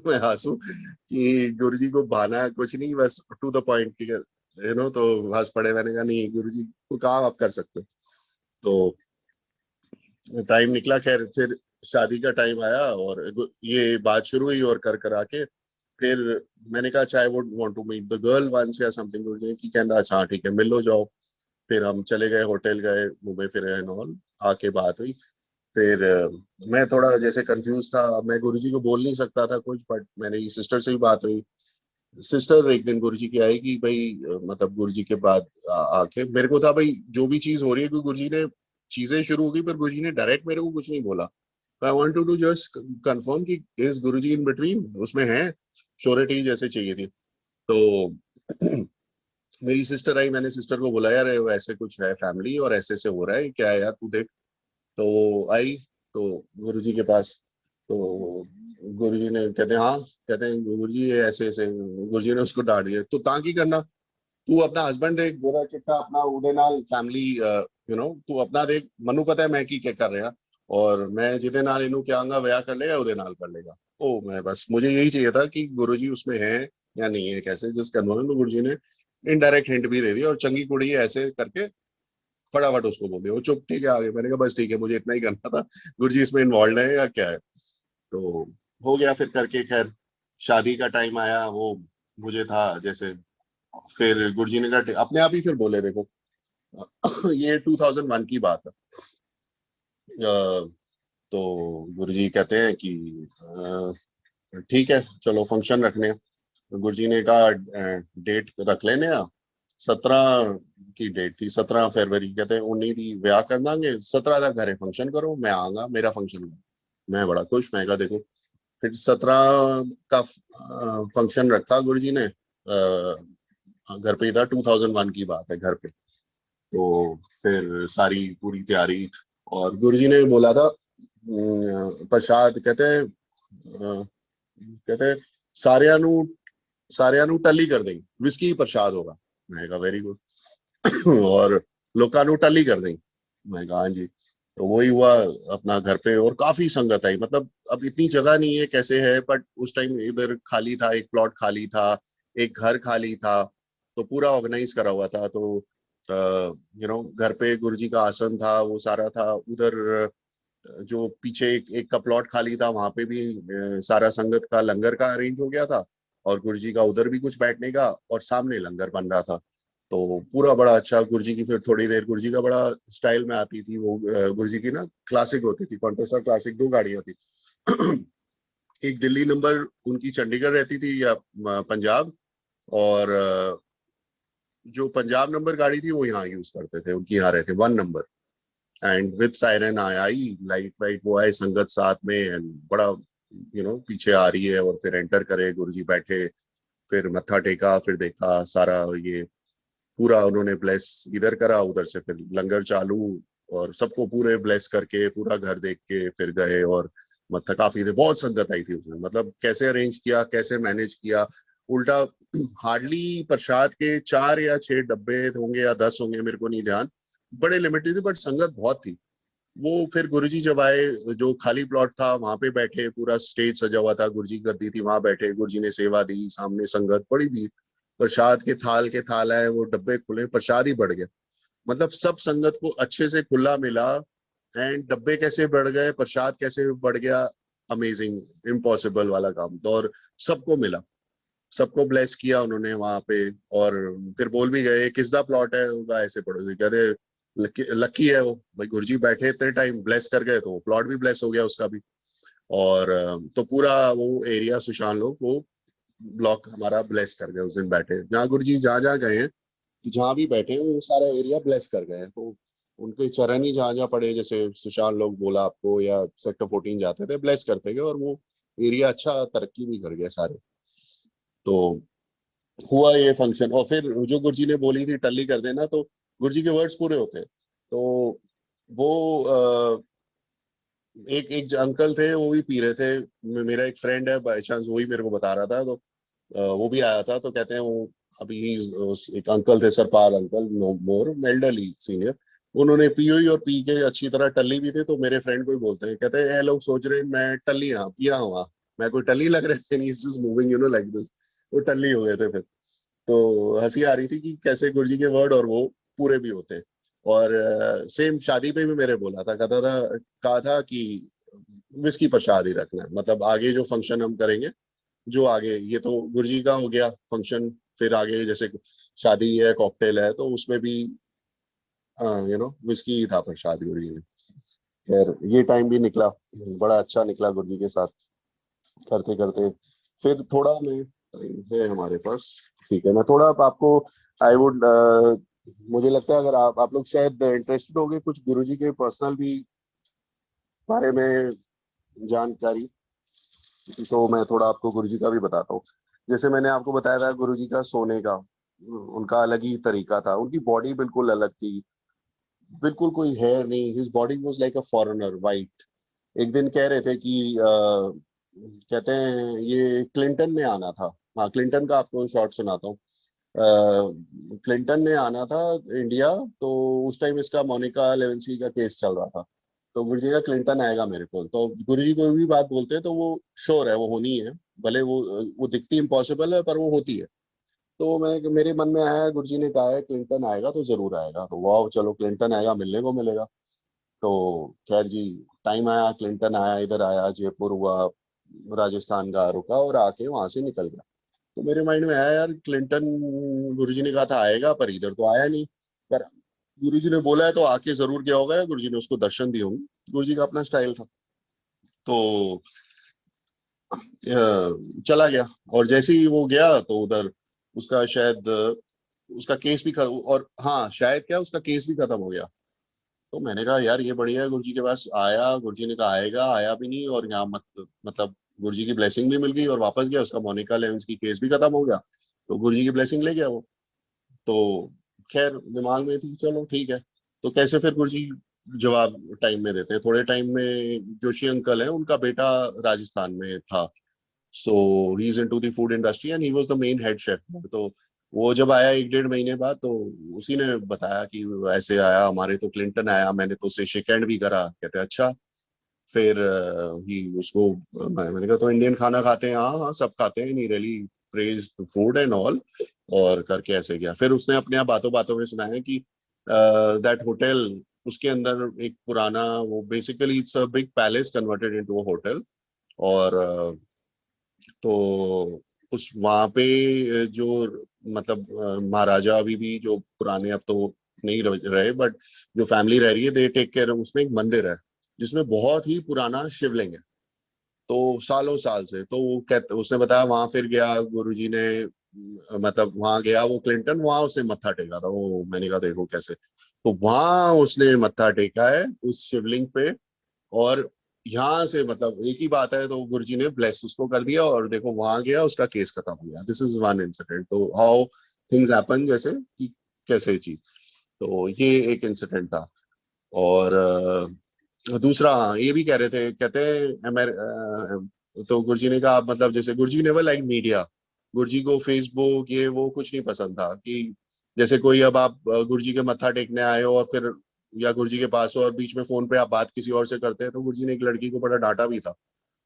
मैं हंसू कि गुरुजी को बहाना कुछ नहीं, बस टू द पॉइंट, ठीक है तो हंस पड़े। मैंने कहा नहीं गुरुजी को काम आप कर सकते हो। तो टाइम निकला, खैर फिर शादी का टाइम आया और ये बात शुरू हुई, और कर कर आके फिर मैंने कहा अच्छा I would want to meet the girl once या समथिंग, की कहना अच्छा हाँ, ठीक है मिल लो जाओ। फिर हम चले गए, होटल गए, घूमे फिरे एंड ऑल, आके बात हुई। फिर मैं थोड़ा जैसे कंफ्यूज था, मैं गुरुजी को बोल नहीं सकता था कुछ, बट मैंने सिस्टर से भी बात हुई। सिस्टर एक दिन गुरुजी की आई कि भाई मतलब गुरुजी के बाद आके मेरे को था भाई जो भी चीज हो रही है, क्योंकि गुरुजी ने चीजें शुरू हो गई, पर गुरुजी ने डायरेक्ट मेरे को कुछ नहीं बोला। I want to just confirm कि इज गुरुजी इन बिटवीन, उसमें है श्योरिटी जैसे चाहिए थी। तो मेरी सिस्टर आई, मैंने सिस्टर को बोला यार ऐसे कुछ है फैमिली और ऐसे से हो रहा है, क्या है यार तू देख। तो वो आई तो गुरुजी के पास, तो गुरुजी ने कहते हैं हाँ, कहते हैं गुरुजी ये ऐसे ऐसे, गुरुजी ने उसको डांट दिया, तो ताकि करना, तू अपना हस्बैंड देख, गोरा चिट्टा अपना उदे नाल फैमिली, तू अपना देख, मनु पता है मैं की क्या कर रहा, और मैं जिदे नाल इनू क्या आंगा व्याह कर लेगा उदे नाल कर लेगा। ओ मैं बस मुझे यही चाहिए था कि गुरुजी उसमें है या नहीं है, कैसे जस्ट कन्फर्म। तो गुरुजी ने इनडायरेक्ट हिंट भी दे दिया, और चंगी कुड़ी है ऐसे करके फटाफट उसको बोल दिया, वो चुप, ठीक है आगे। मैंने कहा बस ठीक है, मुझे इतना ही करना था, गुरुजी इसमें इन्वॉल्व है या क्या है। तो हो गया फिर करके, खैर शादी का टाइम आया, वो मुझे था जैसे, फिर गुरुजी ने कहा अपने आप ही फिर बोले देखो, ये 2001 की बात है। तो गुरुजी कहते हैं कि ठीक है चलो फंक्शन रखने हैं। तो गुरुजी ने कहा डेट रख लेने आ, 17 की डेट थी, 17 फरवरी, कहते हैं 19 की ब्याह कर देंगे, 17 तक घरे फंक्शन करो, मैं आऊंगा मेरा फंक्शन करो। मैं बड़ा खुश, मैं कहा देखो। फिर 17 का फंक्शन रखा गुरुजी ने, घर पे ही था, 2001 की बात है, घर पे। तो फिर सारी पूरी तैयारी, और गुरुजी ने बोला था प्रसाद, कहते हैं सारिया नु सारिया नु टली कर देंगे, विस्की प्रसाद होगा। मैं कहा वेरी गुड। और लोका नु टली कर देंगे। मैं कहा हाँ जी। तो वही हुआ अपना घर पे, और काफी संगत आई, मतलब अब इतनी जगह नहीं है कैसे है, बट उस टाइम इधर खाली था, एक प्लॉट खाली था, एक घर खाली था, तो पूरा ऑर्गेनाइज करा हुआ था। तो घर पे गुरुजी का आसन था, वो सारा था उधर। जो पीछे एक का प्लॉट खाली था, वहां पे भी सारा संगत का लंगर का अरेंज हो गया था, और गुरुजी का उधर भी कुछ बैठने का, और सामने लंगर बन रहा था। तो पूरा बड़ा अच्छा गुरुजी की, फिर थोड़ी देर गुरुजी का बड़ा स्टाइल में आती थी वो, गुरुजी की ना क्लासिक होती थी, कॉन्टेसा क्लासिक, दो गाड़ियां थी। एक दिल्ली नंबर उनकी चंडीगढ़ रहती थी या पंजाब, और जो पंजाब नंबर गाड़ी थी वो यहाँ यूज करते थे, उनकी यहाँ रहते 1 number. And with siren I, light white वो आए, संगत साथ में, एंड बड़ा पीछे आ रही है, और फिर एंटर करे गुरुजी बैठे, फिर मत्था टेका, फिर देखा सारा ये पूरा उन्होंने ब्लेस इधर करा, उधर से फिर लंगर चालू, और सबको पूरे ब्लेस करके पूरा घर देख के फिर गए। और मतलब काफी थे, बहुत संगत आई थी उसमें, मतलब कैसे अरेंज किया, कैसे मैनेज किया, उल्टा हार्डली प्रसाद के 4 या 6 डब्बे होंगे या 10 होंगे, मेरे को नहीं ध्यान, बड़े लिमिटेड थे, बट संगत बहुत थी। वो फिर गुरुजी जब आए, जो खाली प्लॉट था वहां पे बैठे, पूरा स्टेज सजा हुआ था, गुरुजी की गद्दी थी, वहां बैठे, गुरुजी ने सेवा दी, सामने संगत बड़ी भीड़, प्रसाद के थाल आए, वो डब्बे खुले, प्रसाद ही बढ़ गया, मतलब सब संगत को अच्छे से खुला मिला। एंड डब्बे कैसे बढ़ गए, प्रसाद कैसे बढ़ गया, अमेजिंग, इम्पॉसिबल वाला काम तो, और सबको मिला। सबको ब्लेस किया उन्होंने वहां पे। और फिर बोल भी गए किसदा प्लॉट है, होगा ऐसे पड़ोसी कह रहे लकी है वो भाई, गुरुजी बैठे इतने टाइम ब्लेस कर गए तो प्लॉट भी ब्लेस हो गया उसका भी। और तो पूरा वो एरिया सुशांत लोग वो ब्लॉक हमारा ब्लेस कर गए उस दिन बैठे, जहाँ गुरुजी जहाँ जहाँ गए हैं, जहाँ भी बैठे हैं वो सारा एरिया ब्लेस कर गए हैं। तो उनके चरण ही जहाँ जहाँ पड़े, जैसे सुशांत लोग बोला आपको या सेक्टर 14 जाते थे ब्लेस करते गए, और वो एरिया अच्छा तरक्की भी कर गया सारे। तो हुआ ये फंक्शन, और फिर जो गुरुजी ने बोली थी टल्ली कर देना, तो गुरुजी के वर्ड्स पूरे होते। तो वो एक एक अंकल थे वो भी पी रहे थे। मेरा एक फ्रेंड है बाई चांस, वही मेरे को बता रहा था। तो वो भी आया था, तो कहते हैं वो अभी एक अंकल थे, सरपाल अंकल, नो मोर एल्डरली सीनियर। उन्होंने पी हुई और पी के अच्छी तरह टल्ली भी थे, तो मेरे फ्रेंड को ही बोलते हैं, कहते हैं ये लोग सोच रहे हैं मैं टल्ली हाँ पिया हुआ, मैं कोई टल्ली लग रहे थे, जस्ट मूविंग लाइक दिस। वो टल्ली हो गए थे फिर। तो हंसी आ रही थी कि कैसे गुरुजी के वर्ड और वो पूरे भी होते हैं। और सेम शादी पे भी मेरे बोला था, कहा था कि विस्की पर शादी रखना है, मतलब आगे जो फंक्शन हम करेंगे, जो आगे ये तो गुरुजी का हो गया फंक्शन, फिर आगे जैसे शादी है कॉकटेल है तो उसमें भी विस्की ही था प्रसाद गुरुजी ने। खैर ये टाइम भी निकला, बड़ा अच्छा निकला गुरुजी के साथ करते करते। फिर थोड़ा मैं टाइम है हमारे पास, ठीक है, मैं थोड़ा आपको आई वुड मुझे लगता है अगर आप लोग शायद इंटरेस्टेड होगे कुछ गुरुजी के पर्सनल भी बारे में जानकारी, तो मैं थोड़ा आपको गुरुजी का भी बताता हूँ। जैसे मैंने आपको बताया था गुरुजी का सोने का, उनका अलग ही तरीका था, उनकी बॉडी बिल्कुल अलग थी, बिल्कुल कोई हेयर नहीं, his body was like a foreigner white. एक दिन कह रहे थे कि कहते हैं ये क्लिंटन ने आना था। हाँ क्लिंटन का आपको शॉर्ट सुनाता हूँ। क्लिंटन ने आना था इंडिया, तो उस टाइम इसका मोनिका लेविंस्की का केस चल रहा था। तो गुरुजी का क्लिंटन आएगा मेरे को, तो गुरुजी कोई भी बात बोलते हैं तो वो श्योर है वो होनी है, भले वो दिखती इम्पॉसिबल है पर वो होती है। तो मैं मेरे मन में आया गुरुजी ने कहा है क्लिंटन आएगा तो जरूर आएगा, तो वाह चलो क्लिंटन आएगा मिलने को मिलेगा। तो खैर जी, टाइम आया, क्लिंटन आया, इधर आया, जयपुर हुआ, राजस्थान का रुका और आके वहां से निकल गया। तो मेरे माइंड में आया यार क्लिंटन, गुरुजी ने कहा था आएगा पर इधर तो आया नहीं। पर गुरुजी ने बोला है तो आके जरूर गया होगा, गुरुजी ने उसको दर्शन दिए होंगे, गुरुजी का अपना स्टाइल था। तो चला गया, और जैसे ही वो गया तो उधर उसका शायद उसका केस भी और हाँ शायद क्या उसका केस भी खत्म हो गया। तो मैंने कहा यार ये बढ़िया है, गुरुजी के पास आया, गुरुजी ने कहा आएगा, आया भी नहीं, और यहाँ मतलब गुरुजी की ब्लेसिंग भी मिल गई और वापस गया, उसका मोनिका लेविंस की केस भी खत्म हो गया, तो गुरुजी की ब्लेसिंग ले गया वो। तो खैर दिमाग में थी चलो ठीक है। तो कैसे फिर गुरुजी जवाब टाइम में देते हैं, थोड़े टाइम में जोशी अंकल है उनका बेटा राजस्थान में था। So he is into the food industry and he was the main head chef. तो वो जब आया एक डेढ़ महीने बाद, तो उसी ने बताया कि ऐसे आया हमारे, तो क्लिंटन आया, मैंने तो उससे शेक हैंड भी करा, कहते अच्छा। फिर ही उसको मैंने कहा तो इंडियन खाना खाते हैं, हाँ हाँ सब खाते हैं, नहीं really praise food and all, और करके ऐसे किया। फिर उसने अपने आप बातों बातों में सुनाया कि दैट होटल, उसके अंदर एक पुराना, वो basically it's a big palace converted into a hotel. और तो उस वहां पे जो मतलब महाराजा अभी भी जो पुराने, अब तो नहीं रहे, बट जो फैमिली रह रही है दे टेक केयर, उसमें एक मंदिर है जिसमें बहुत ही पुराना शिवलिंग है, तो सालों साल से। तो वो कहते उसने बताया वहां फिर गया गुरुजी ने, मतलब वहां गया वो क्लिंटन, वहां उसने मत्था टेका था वो, मैंने कहा देखो कैसे। तो वहां उसने मत्था टेका है उस शिवलिंग पे, और यहाँ से मतलब एक ही बात है, तो गुरुजी ने ब्लेस उसको कर दिया, और देखो वहां गया उसका केस खत्म हो गया। दिस इज वन इंसिडेंट, तो हाउ थिंग्स हैपन, जैसे कि कैसे चीज। तो ये एक इंसिडेंट था। और दूसरा हाँ ये भी कह रहे थे, कहते हैं तो गुरुजी ने कहा मतलब जैसे गुरुजी नेवर लाइक मीडिया, गुरुजी को फेसबुक ये वो कुछ नहीं पसंद था, कि जैसे कोई अब आप गुरुजी के मत्था टेकने आए हो और फिर या गुरुजी के पास हो और बीच में फोन पे आप बात किसी और से करते हैं। तो गुरुजी ने एक लड़की को बड़ा डांटा भी था,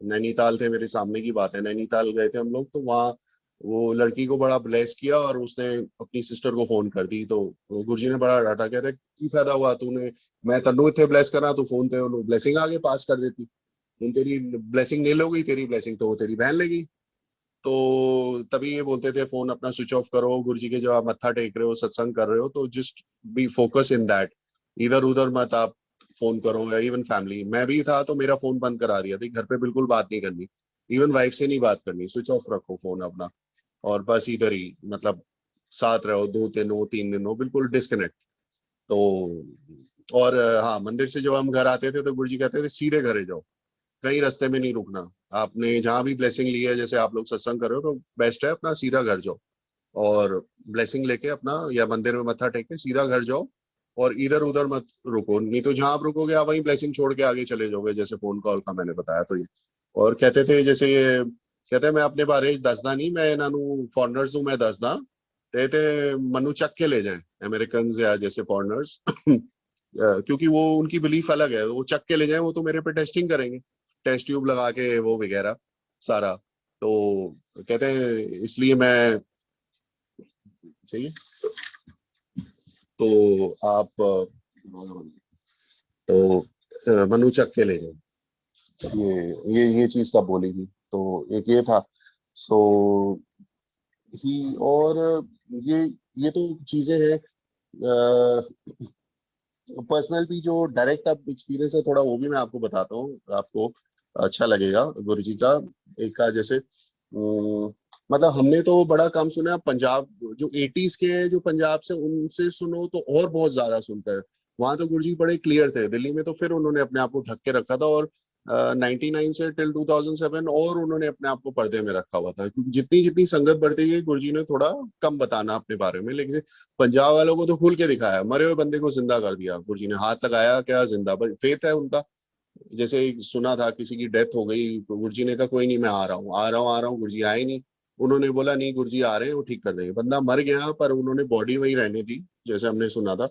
नैनीताल थे, मेरे सामने की बात है, नैनीताल गए थे हम लोग, तो वहाँ वो लड़की को बड़ा ब्लेस किया और उसने अपनी सिस्टर को फोन कर दी। तो गुरुजी ने बड़ा डांटा, कह रहे की फायदा हुआ तूने, मैं तन्नू इतने ब्लेस करा तू फोन पे ब्लेसिंग आगे पास कर देती, तुम तेरी ब्लेसिंग नहीं लोगी, तेरी ब्लेसिंग तो वो तेरी बहन लेगी। तो तभी ये बोलते थे फोन अपना स्विच ऑफ करो, गुरु जी के जब आप मत्था टेक रहे हो, सत्संग कर रहे हो, तो just be focus in that, इधर उधर मत आप फोन करो। या इवन फैमिली, मैं भी था तो मेरा फोन बंद करा दिया था, घर पे बिल्कुल बात नहीं करनी, इवन वाइफ से नहीं बात करनी, स्विच ऑफ रखो फोन अपना, और बस इधर ही मतलब साथ रहो, 2 दिन हो 3 दिन हो, बिल्कुल डिस्कनेक्ट। तो और हाँ, मंदिर से जब हम घर आते थे तो गुरु जी कहते थे सीधे घरे जाओ, कहीं रास्ते में नहीं रुकना, आपने जहां भी ब्लेसिंग ली है, जैसे आप लोग सत्संग कर रहे हो, तो बेस्ट है अपना सीधा घर जाओ, और ब्लेसिंग लेके अपना या मंदिर में मत्था टेक के सीधा घर जाओ, और इधर उधर मत रुको, नहीं तो जहां आप रुकोगे आप वहीं ब्लेसिंग छोड़ के आगे चले जाओगे, जैसे फोन कॉल का मैंने बताया। तो ये और कहते थे, जैसे ये कहते हैं, मैं अपने बारे में दसदा नहीं, मैं इन्हों फॉरनर्स हूं मैं दसदा, कहते मनु चक के ले जाए अमेरिकन या जैसे फॉरनर्स क्योंकि वो उनकी बिलीफ अलग है, वो चक के ले जाए, वो तो मेरे पे टेस्टिंग करेंगे, टेस्ट ट्यूब लगा के वो वगैरह सारा। तो कहते हैं इसलिए मैं, चाहिए तो आप तो मनु चक के ले जाए, ये चीज तब बोली थी। तो एक ये था। सो ही, और ये ये तो चीजें हैं। पर्सनल भी जो डायरेक्ट अब एक्सपीरियंस है थोड़ा, वो भी मैं आपको बताता हूँ, आपको अच्छा लगेगा गुरु जी का। एक का जैसे मतलब हमने तो बड़ा कम सुना, पंजाब जो 80s के हैं, जो पंजाब से, उनसे सुनो तो और बहुत ज्यादा सुनता है। वहां तो गुरु जी बड़े क्लियर थे, दिल्ली में तो फिर उन्होंने अपने आप को ढक के रखा था, और 99 से टिल 2007 और उन्होंने अपने आप को पर्दे में रखा हुआ था, क्योंकि जितनी जितनी संगत बढ़ती गई, गुरु जी ने थोड़ा कम बताना अपने बारे में, लेकिन पंजाब वालों को तो खुल के दिखाया, मरे हुए बंदे को जिंदा कर दिया गुरु जी ने, हाथ लगाया क्या जिंदा, फेथ है उनका। जैसे सुना था किसी की डेथ हो गई, तो गुरु जी ने कहा कोई नहीं, मैं आ रहा हूँ आ रहा हूँ आ रहा हूँ, गुरु जी आए नहीं। उन्होंने बोला नहीं गुरु जी आ रहे हैं, वो ठीक कर देंगे, बंदा मर गया पर उन्होंने बॉडी वही रहने दी, जैसे हमने सुना था।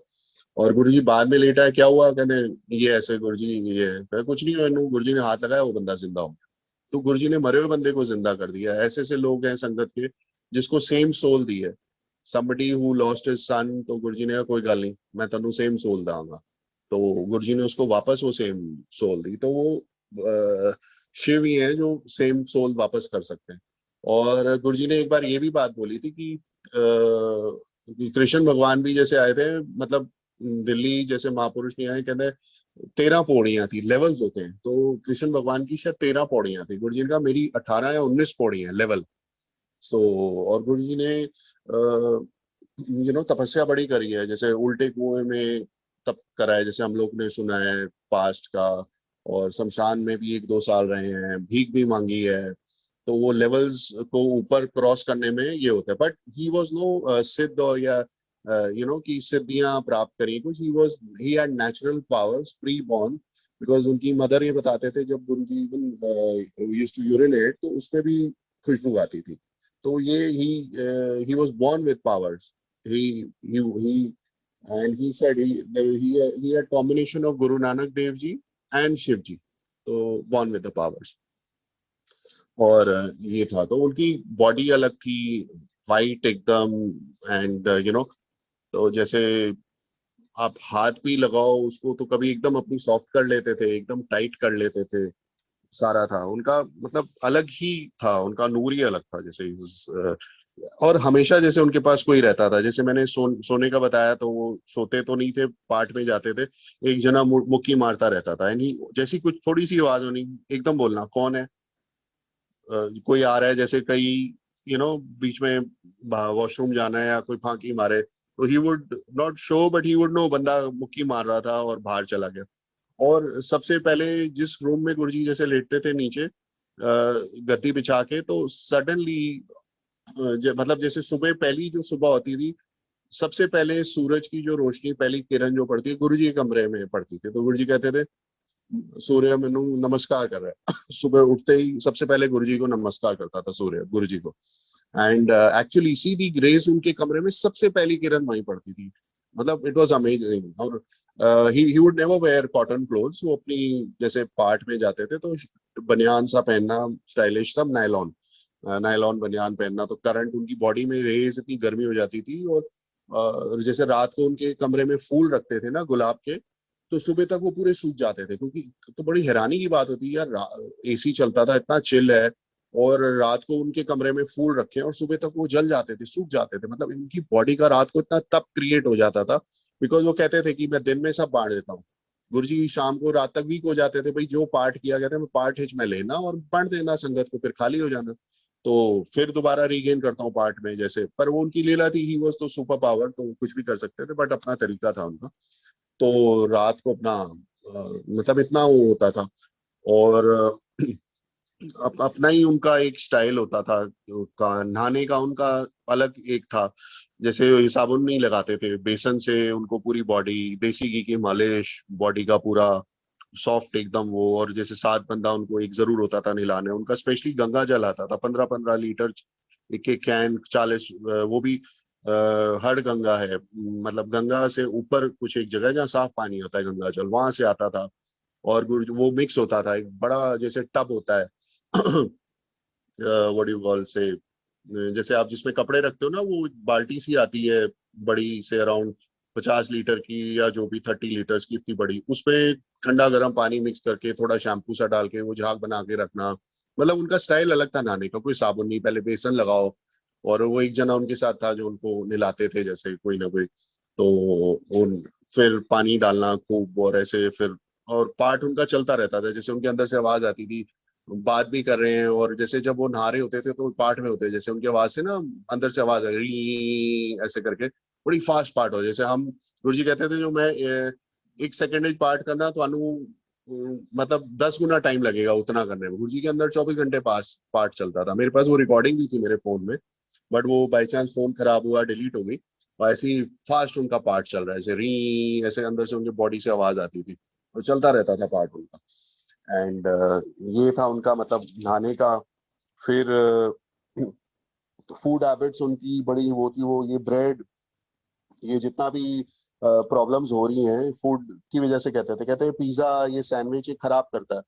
और गुरु जी बाद में लेटा है, क्या हुआ, कहते ये ऐसे गुरु जी, ये कुछ नहीं हुआ, गुरु जी ने हाथ लगाया, वो बंदा जिंदा हो गया। तो गुरु जी ने मरे हुए बंदे को जिंदा कर दिया। ऐसे ऐसे लोग हैं संगत के, जिसको सेम सोल दी है। somebody who lost his son, तो गुरु जी ने कहा कोई गल नहीं, मैं तेनू सेम सोल दांगा। तो गुरु जी ने उसको वापस वो सेम सोल दी। तो वो शिव ही है जो सेम सोल वापस कर सकते हैं। और गुरु जी ने एक बार ये भी बात बोली थी कि कृष्ण भगवान भी जैसे आए थे, मतलब दिल्ली जैसे महापुरुष नहीं आए, कहते 13 पौड़ियां थी, लेवल्स होते हैं, तो कृष्ण भगवान की शायद 13 पौड़ियां थी, गुरु जी ने कहा मेरी 18 या 19 पौड़ियां लेवल। सो और गुरु जी ने तपस्या बड़ी करी है, जैसे उल्टे कुएं में तप करा है, जैसे हम लोग ने सुना है पास्ट का। और शमशान में भी 1-2 साल रहे हैं, भीख भी मांगी है। तो वो लेवल्स को ऊपर क्रॉस करने में ये होता है, बट ही वाज नो सिद्ध, और या कि सिद्धियां प्राप्त करी कुछ, he had natural powers pre born. Because उनकी मदर ये बताते थे, जब गुरु जी यूज्ड टू यूरिनेट, तो उसमें भी खुशबू आती थी। तो ये he was born with powers. He and he said he had combination of Guru Nanak Dev Ji and Shiv Ji. तो born with the powers. और ये था, तो उनकी बॉडी अलग थी, वाइट एकदम। एंड तो जैसे आप हाथ भी लगाओ उसको तो कभी एकदम अपनी सॉफ्ट कर लेते थे, एकदम टाइट कर लेते थे, सारा था उनका, मतलब अलग ही था, उनका नूर ही अलग था। जैसे और हमेशा जैसे उनके पास कोई रहता था, जैसे मैंने सोने का बताया, तो वो सोते तो नहीं थे, पाठ में जाते थे, एक जना मुक्की मारता रहता था, यानी जैसी कुछ थोड़ी सी आवाज होनी, एकदम बोलना कौन है, कोई आ रहा है, जैसे कई बीच में वॉशरूम जाना है या कोई फांकी मारे, तो he would not show, but he would know बंदा मुक्की मार रहा था और बाहर चला गया। और सबसे पहले जिस रूम में गुरुजी जैसे लेटते थे नीचे गद्दी बिछा के, तो सडनली मतलब जैसे सुबह, पहली जो सुबह होती थी, सबसे पहले सूरज की जो रोशनी, पहली किरण जो पड़ती है, गुरुजी के कमरे में पड़ती थी, तो गुरुजी कहते थे सूर्य मैनू नमस्कार कर रहा है। सुबह उठते ही सबसे पहले गुरुजी को नमस्कार करता था सूर्य, गुरुजी को। एंड एक्चुअली सीधी ग्रेस उनके कमरे में सबसे पहली किरण वहीं पड़ती थी, मतलब इट वाज अमेजिंग। और he would never wear cotton clothes, वो अपनी जैसे पार्ट में जाते थे तो बनियान सा पहनना, स्टाइलिश, सब नायलॉन, नायलॉन बनियान पहनना, तो करंट उनकी बॉडी में रेज इतनी गर्मी हो जाती थी। और जैसे रात को उनके कमरे में फूल रखते थे ना गुलाब के, तो सुबह तक वो पूरे सूख जाते थे, क्योंकि तो बड़ी हैरानी की बात होती है यार, एसी चलता था, इतना चिल है, और रात को उनके कमरे में फूल रखे और सुबह तक वो जल जाते थे, सूख जाते थे। मतलब इनकी बॉडी का रात को इतना तप क्रिएट हो जाता था, बिकॉज वो कहते थे कि मैं दिन में सब बांट देता हूँ। गुरुजी शाम को रात तक वीक हो जाते थे, भाई जो पार्ट किया गया था मैं पार्ट हिच में लेना और बांट देना संगत को, फिर खाली हो जाना, तो फिर दोबारा रीगेन करता हूँ पार्ट में जैसे। पर वो उनकी लीला थी, ही वॉज तो सुपर पावर, तो कुछ भी कर सकते थे, बट अपना तरीका था उनका। तो रात को अपना मतलब इतना वो होता था। और अपना ही उनका एक स्टाइल होता था का नहाने का, उनका अलग एक था। जैसे ये साबुन नहीं लगाते थे, बेसन से उनको पूरी बॉडी, देसी घी की मालिश, बॉडी का पूरा सॉफ्ट एकदम वो। और जैसे 7 बंदा उनको एक जरूर होता था नहलाने, उनका स्पेशली गंगा जल आता था 15-15 लीटर, एक एक कैन 40, वो भी हर गंगा है, मतलब गंगा से ऊपर कुछ एक जगह है जहाँ साफ पानी होता है, गंगा जल वहां से आता था। और वो मिक्स होता था, एक बड़ा जैसे टब होता है, व्हाट यू कॉल से, जैसे आप जिसमें कपड़े रखते हो ना, वो बाल्टी सी आती है बड़ी से, अराउंड 50 लीटर की या जो भी 30 लीटर्स की, इतनी बड़ी, उसमें ठंडा गर्म पानी मिक्स करके थोड़ा शैम्पू सा डाल के वो झाग बना के रखना। मतलब उनका स्टाइल अलग था नहाने का, कोई साबुन नहीं, पहले बेसन लगाओ। और वो एक जना उनके साथ था जो उनको नहलाते थे जैसे कोई ना कोई, तो उन फिर पानी डालना खूब और ऐसे फिर। और पार्ट उनका चलता रहता था, जैसे उनके अंदर से आवाज आती थी, बात भी कर रहे हैं, और जैसे जब वो नहा रहे होते थे तो पार्ट में होते, जैसे उनकी आवाज से ना अंदर से आवाज आ रही ऐसे करके, बड़ी फास्ट पार्ट हो। जैसे हम गुरुजी कहते थे जो मैं 1 सेकेंड पार्ट करना तो अनु मतलब 10 गुना टाइम लगेगा उतना करने में, गुरुजी के अंदर 24 घंटे पास पार्ट चलता था। मेरे पास वो रिकॉर्डिंग भी थी मेरे फोन में, बट वो बाई चांस फोन खराब हुआ, डिलीट हो गई। और ऐसे ही फास्ट उनका पार्ट चल रहा है, ऐसे री ऐसे अंदर से उनकी बॉडी से आवाज आती थी, तो चलता रहता था पार्ट उनका। एंड ये था उनका मतलब नहाने का। फिर फूड हैबिट्स उनकी बड़ी वो थी, वो ये ब्रेड, ये जितना भी प्रॉब्लम्स हो रही हैं फूड की वजह से, कहते हैं पिज्जा ये सैंडविच ये खराब करता है।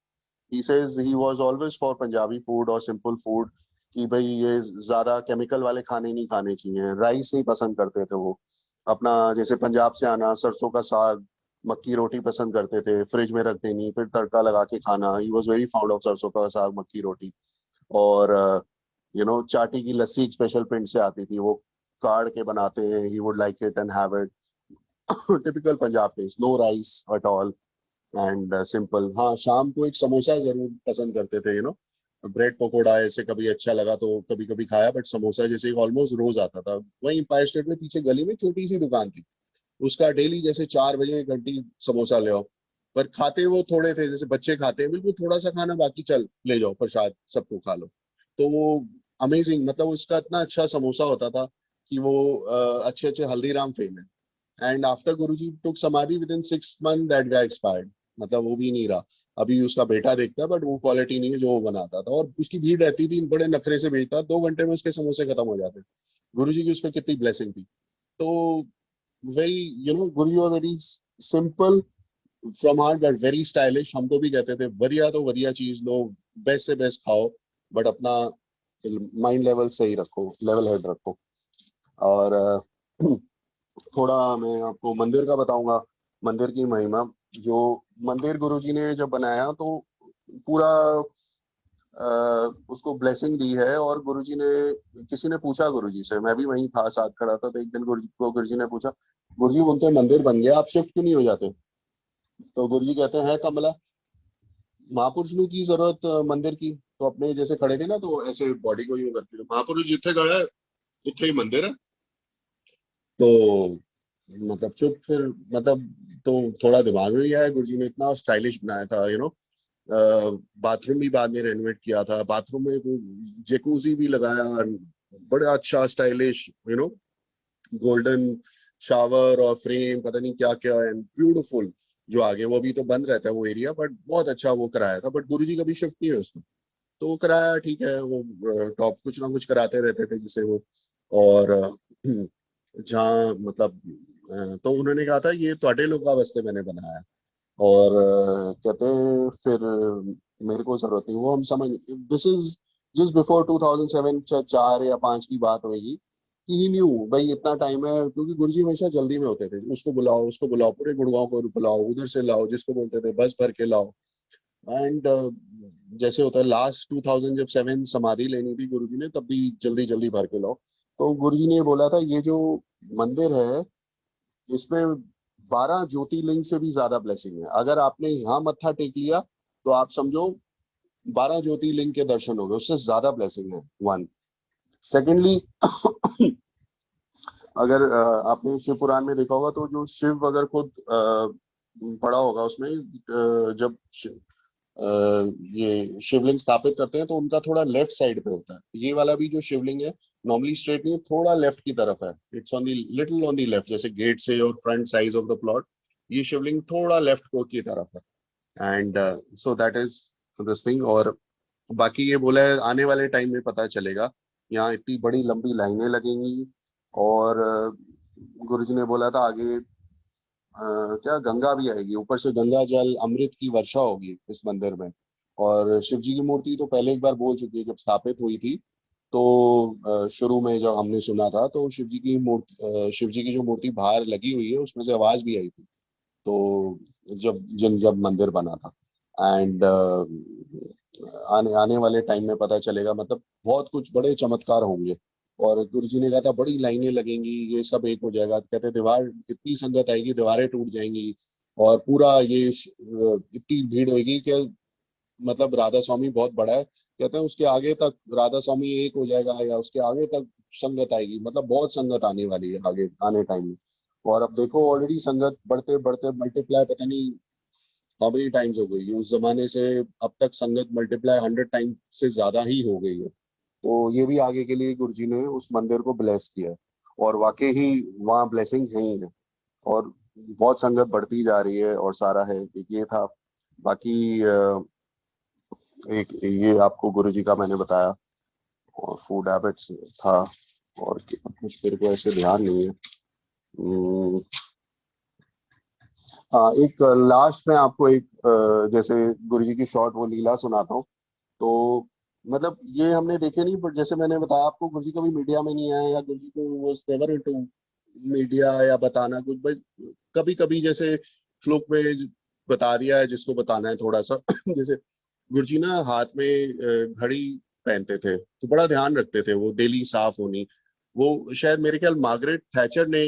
He says he was always for Punjabi food और सिंपल फूड, कि भाई ये ज्यादा केमिकल वाले खाने नहीं खाने चाहिए। राइस नहीं पसंद करते थे वो, अपना जैसे पंजाब से आना, सरसों का साग, मक्की रोटी पसंद करते थे, फ्रिज में रख देनी फिर तड़का लगा के खाना। He was very found of सरसों का साग, मक्की रोटी। और चाटी की लस्सी एक स्पेशल पिंड से आती थी, वो काढ़ के बनाते हैं, he would like it and have it. Typical Punjab taste, no rice at all and simple. हाँ, शाम को एक समोसा जरूर पसंद करते थे, ब्रेड पकौड़ा ऐसे कभी अच्छा लगा तो कभी कभी खाया, बट समोसा जैसे ऑलमोस्ट रोज आता था। वहीं एम्पायर स्टेट में पीछे गली में छोटी सी दुकान थी, उसका डेली जैसे 4 बजे एक घंटी समोसा ले आओ। पर खाते वो थोड़े थे, जैसे बच्चे खाते हैं बिल्कुल थोड़ा सा खाना, बाकी चल ले जाओ प्रसाद सबको खा लो। तो वो अमेजिंग, मतलब उसका इतना अच्छा समोसा होता था कि वो अच्छे अच्छे हल्दीराम फेम है। एंड आफ्टर गुरुजी टुक समाधि with in 6 month that guy expired, मतलब वो भी नहीं रहा। अभी उसका बेटा देखता है, बट वो क्वालिटी नहीं है जो वो बनाता था। और उसकी भीड़ रहती थी, बड़े नखरे से बेचता, 2 घंटे में उसके समोसे खत्म हो जाते। गुरुजी की उस पर कितनी ब्लेसिंग थी। तो वेरी गुरुजी और very simple from heart but very stylish. हमको भी कहते थे बढ़िया तो बढ़िया चीज लो, बेस्ट से बेस्ट खाओ, बट अपना माइंड लेवल सही रखो, लेवल हेड रखो। और थोड़ा मैं आपको मंदिर का बताऊंगा, मंदिर की महिमा। जो मंदिर गुरुजी ने जब बनाया तो पूरा उसको ब्लेसिंग दी है। और गुरुजी ने, किसी ने पूछा गुरुजी से, मैं भी वहीं था साथ खड़ा था, तो एक दिन गुरुजी ने पूछा, गुरुजी बोलते मंदिर बन गया, आप शिफ्ट क्यों नहीं हो जाते? तो गुरुजी कहते हैं कमला, महापुरुष नु की जरूरत मंदिर की, तो अपने जैसे खड़े थे ना तो ऐसे बॉडी को यूं करते थे, महापुरुष जिथे खड़ा है उथे ही मंदिर है। तो मतलब चुप फिर, मतलब तो थोड़ा दिमाग में भी आया, गुरुजी ने इतना स्टाइलिश बनाया था, बाथरूम भी बाद में रेनोवेट किया था, बाथरूम में जेकूजी भी लगाया, बड़ा अच्छा स्टाइलिश, गोल्डन शावर और फ्रेम, पता नहीं क्या क्या, एंड ब्यूटीफुल। जो आगे वो भी तो बंद रहता है वो एरिया, बट बहुत अच्छा वो कराया था। बट गुरुजी कभी शिफ्ट नहीं है उसको, तो वो कराया, ठीक है, वो टॉप कुछ ना कुछ कराते रहते थे जिसे वो। और जहाँ मतलब तो उन्होंने कहा था ये ਤੁਹਾਡੇ लोगों वास्ते मैंने बनाया। और कहते हैं फिर मेरे को जरूरत नहीं, वो हम समझ, दिस इज जस्ट बिफोर 2007, 4 या 5 की बात होगी, कि ही न्यू भाई इतना टाइम है, क्योंकि गुरुजी हमेशा जल्दी में होते थे, उसको बुलाओ पूरे गुड़गांव को बुलाओ, उधर से लाओ जिसको बोलते थे बस भर के लाओ। एंड जैसे होता है लास्ट 2007 समाधि लेनी थी गुरुजी ने, तब भी जल्दी जल्दी भर के लाओ। तो गुरुजी ने बोला था ये जो मंदिर है इसमें 12 ज्योतिर्लिंग से भी ज्यादा ब्लेसिंग है। अगर आपने यहाँ मत्था टेक लिया तो आप समझो 12 ज्योतिर्लिंग के दर्शन हो गए, उससे ज्यादा ब्लेसिंग है। वन, सेकेंडली अगर आपने शिव पुराण में देखा होगा तो जो शिव अगर खुद पढ़ा होगा उसमें, जब ये शिवलिंग स्थापित करते हैं तो उनका थोड़ा लेफ्ट साइड पे होता है। ये वाला भी जो शिवलिंग है नॉर्मली स्ट्रेट नहीं है, थोड़ा लेफ्ट की तरफ है। It's on the little on the left, जैसे गेट से और front size of the plot ये शिवलिंग थोड़ा लेफ्ट को की तरफ है। And so that is this thing. और बाकी ये बोला है आने वाले टाइम में पता चलेगा, यहाँ इतनी बड़ी लंबी लाइनें लगेंगी। और गुरुजी ने बोला था आगे क्या गंगा भी आएगी, ऊपर से गंगा जल अमृत की वर्षा होगी इस मंदिर में। और शिव जी की मूर्ति तो पहले एक बार बोल चुकी है जब स्थापित हुई थी। तो शुरू में जब हमने सुना था तो शिव जी की मूर्ति, शिव जी की जो मूर्ति बाहर लगी हुई है उसमें से आवाज भी आई थी। तो जब मंदिर बना था। एंड आने आने वाले टाइम में पता चलेगा, मतलब बहुत कुछ बड़े चमत्कार होंगे। और गुरु जी ने कहा था बड़ी लाइनें लगेंगी, ये सब एक हो जाएगा। कहते दीवार इतनी संगत आएगी, दीवारें टूट जाएंगी और पूरा ये इतनी भीड़ होगी कि मतलब राधा स्वामी बहुत बड़ा है, कहते हैं उसके आगे तक राधा स्वामी एक हो जाएगा या उसके आगे तक संगत आएगी। मतलब बहुत संगत आने वाली है आगे आने टाइम में। और अब देखो ऑलरेडी संगत बढ़ते बढ़ते मल्टीप्लाई पता नहीं हाउ मेनी टाइम्स हो गई है उस जमाने से अब तक। संगत मल्टीप्लाई 100 टाइम से ज्यादा ही हो गई है। तो ये भी आगे के लिए गुरुजी ने उस मंदिर को ब्लेस किया है। और वाकई ही वहाँ ब्लेसिंग है ही है। और बहुत संगत बढ़ती जा रही है और सारा है। एक ये था। बाकी एक ये आपको गुरुजी का मैंने बताया। और फूड हैबिट्स था। और कुछ मेरे को ऐसे ध्यान नहीं है। हम्म, हाँ एक लास्ट में आपको एक जैसे गुरुजी की शॉर्ट वो लीला सुनाता हूँ। तो मतलब ये हमने देखे नहीं, बट जैसे मैंने बताया आपको गुरुजी कभी मीडिया में नहीं आया या गुरुजी को वाज नेवर इनटू मीडिया या बताना कुछ, बस कभी कभी जैसे फ्लूक में बता दिया है जिसको बताना है थोड़ा सा। जैसे गुरुजी ना हाथ में घड़ी पहनते थे तो बड़ा ध्यान रखते थे वो डेली साफ होनी। वो शायद मेरे ख्याल मार्गरेट थैचर ने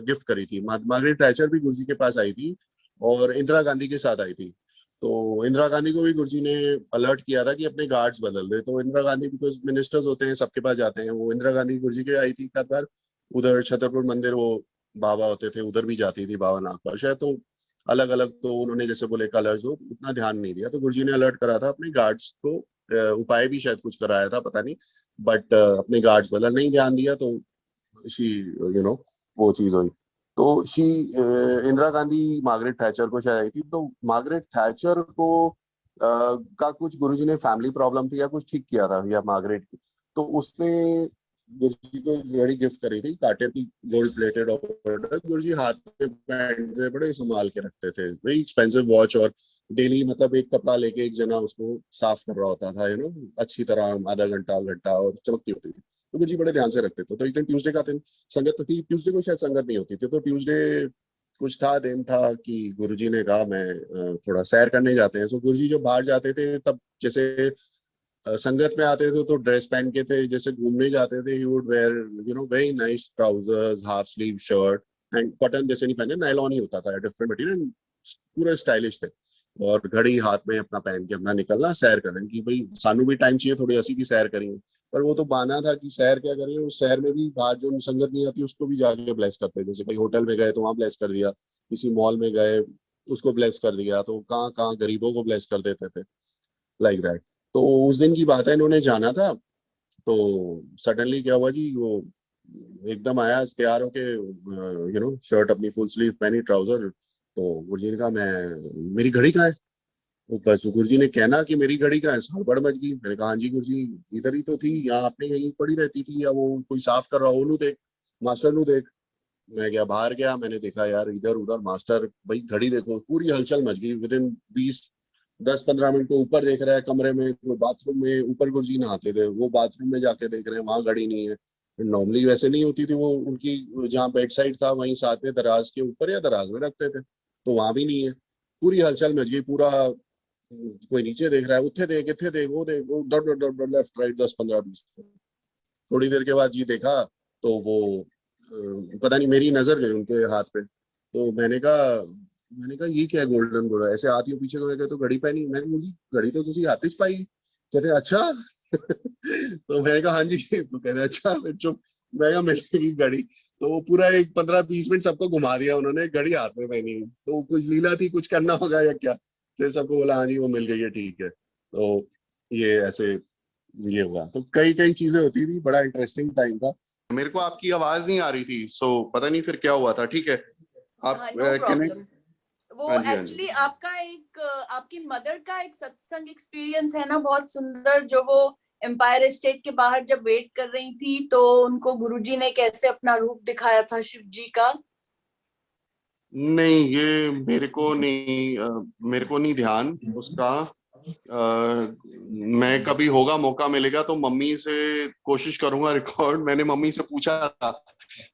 गिफ्ट करी थी। मार्गरेट थैचर भी गुरुजी के पास आई थी और इंदिरा गांधी के साथ आई थी। तो इंदिरा गांधी को भी गुरुजी ने अलर्ट किया था कि अपने गार्ड्स बदल दे। तो इंदिरा गांधी बिकॉज मिनिस्टर्स होते हैं सबके पास जाते हैं, वो इंदिरा गांधी गुरुजी के आई थी एक बार उधर छतरपुर मंदिर, वो बाबा होते थे उधर भी जाती थी बाबा नागपाल शायद। तो अलग अलग तो उन्होंने जैसे बोले कलर्स, वो उतना ध्यान नहीं दिया। तो गुरुजी ने अलर्ट करा था अपने गार्ड्स को, उपाय भी शायद कुछ कराया था पता नहीं, बट अपने गार्ड्स बदल नहीं ध्यान दिया। तो शी यू नो वो चीज हुई। तो she Indira Gandhi Margaret Thatcher को शायद आई थी। तो मार्गरेट थैचर को का कुछ गुरुजी ने फैमिली प्रॉब्लम थी या कुछ ठीक किया था या मार्गरेट की। तो उसने गुरुजी को घड़ी गिफ्ट करी थी कांटे की, गोल्ड प्लेटेड। और गुरुजी हाथ में पहनते बड़े संभाल के रखते थे, वेरी एक्सपेंसिव वॉच। और डेली मतलब एक कपड़ा लेके एक जना उसको साफ कर रहा होता था अच्छी तरह, आधा घंटा घंटा, और चमकती होती थी। तो गुरुजी बड़े ध्यान से रखते थे। तो एक दिन ट्यूसडे का दिन संगत थी, ट्यूसडे को शायद संगत नहीं होती थी। तो ट्यूसडे कुछ था दिन था कि गुरुजी ने कहा मैं थोड़ा सैर करने जाते हैं। तो गुरुजी जब बाहर जाते थे तब जैसे संगत में आते थे तो ड्रेस पहन के थे, जैसे घूमने जाते थे he would wear very nice trousers, half sleeve shirt. And cotton जैसे नहीं पहनते, नायलॉन ही होता था, डिफरेंट मटेरियल, पूरे स्टाइलिश थे। और घड़ी हाथ में अपना पहन के अपना निकलना सैर करने की, भाई सानू भी टाइम चाहिए थोड़ी हंसी की सैर करेंगे। पर वो तो बहाना था कि सैर क्या करें, उस शहर में भी बाहर जो संगत नहीं आती उसको भी जाके ब्लेस करते, जैसे भाई होटल में गए तो वहां ब्लेस कर दिया, किसी मॉल में गए उसको ब्लेस कर दिया, तो कहाँ कहाँ गरीबों को ब्लेस कर देते थे, लाइक दैट। तो उस दिन की बात है, इन्होंने जाना था। तो सडनली क्या हुआ जी, वो एकदम आया तैयार होके, शर्ट अपनी फुल स्लीव पहनी, ट्राउजर। तो गुरुजी ने कहा मैं मेरी घड़ी कहाँ है। वो बस गुरुजी ने कहना कि मेरी घड़ी कहाँ है, हड़बड़ मच गई। मैंने कहा हाँ जी गुरुजी, इधर ही तो थी, यहाँ आपने यहीं पड़ी रहती थी, या वो कोई साफ कर रहा हो नू देख, मास्टर नू देख। मैं गया बाहर गया, मैंने देखा यार इधर उधर मास्टर, भाई घड़ी देखो, पूरी हलचल मच गई। विद इन 10-15 मिनट को ऊपर देख रहा है कमरे में, कोई बाथरूम में, ऊपर गुरुजी नहाते थे, वो बाथरूम में जाके देख रहे हैं वहां घड़ी नहीं है। नॉर्मली वैसे नहीं होती थी वो उनकी, जहाँ बेड साइड था वहीं साथ में दराज के ऊपर या दराज में रखते थे, तो वहां भी नहीं है। पूरी हलचल मच गई, पूरा कोई नीचे देख रहा है, उत्थे देख, इत्थे देख, वो देख, वो dot dot dot left right 10 15 20। थोड़ी देर के बाद जी देखा तो वो पता नहीं, मेरी नजर गई उनके हाथ पे, तो मैंने कहा ये क्या है गोल्डन घोड़ा, ऐसे हाथ यूं पीछे को गए, तो घड़ी पहनी, मैंने बोली घड़ी तो तुसी हाथ च पाई, कहते अच्छा। तो मैंने कहा हाँ जी, तो कहते अच्छा, फिर चुप। मैं कहा मिलेगी घड़ी, तो वो पूरा एक 15 20 मिनट सबको घुमा दिया उन्होंने, घड़ी हाथ में पहनी हुई। तो कुछ लीला थी, कुछ करना होगा या क्या, फिर सबको बोला हाँ जी वो मिल गई है, ठीक है। तो ये ऐसे ये हुआ, तो कई कई चीजें होती थी, बड़ा इंटरेस्टिंग टाइम था। मेरे को आपकी आवाज नहीं आ रही थी, सो पता नहीं फिर क्या हुआ था, ठीक है। आप हाँ, नो कनेक्ट। प्रॉब्लम। वो हाँ जी, हाँ जी। एक्चुअली आपका एक आपकी मदर का एक सत्संग एक्सपीरियंस है ना, बहुत सुंदर, जो वो एम्पायर स्टेट के बाहर जब वेट कर रही थी तो उनको गुरुजी ने कैसे अपना रूप दिखाया था शिव जी का। नहीं, ये मेरे को नहीं ध्यान उसका। मैं कभी होगा मौका मिलेगा तो मम्मी से कोशिश करूंगा रिकॉर्ड, मैंने मम्मी से पूछा था।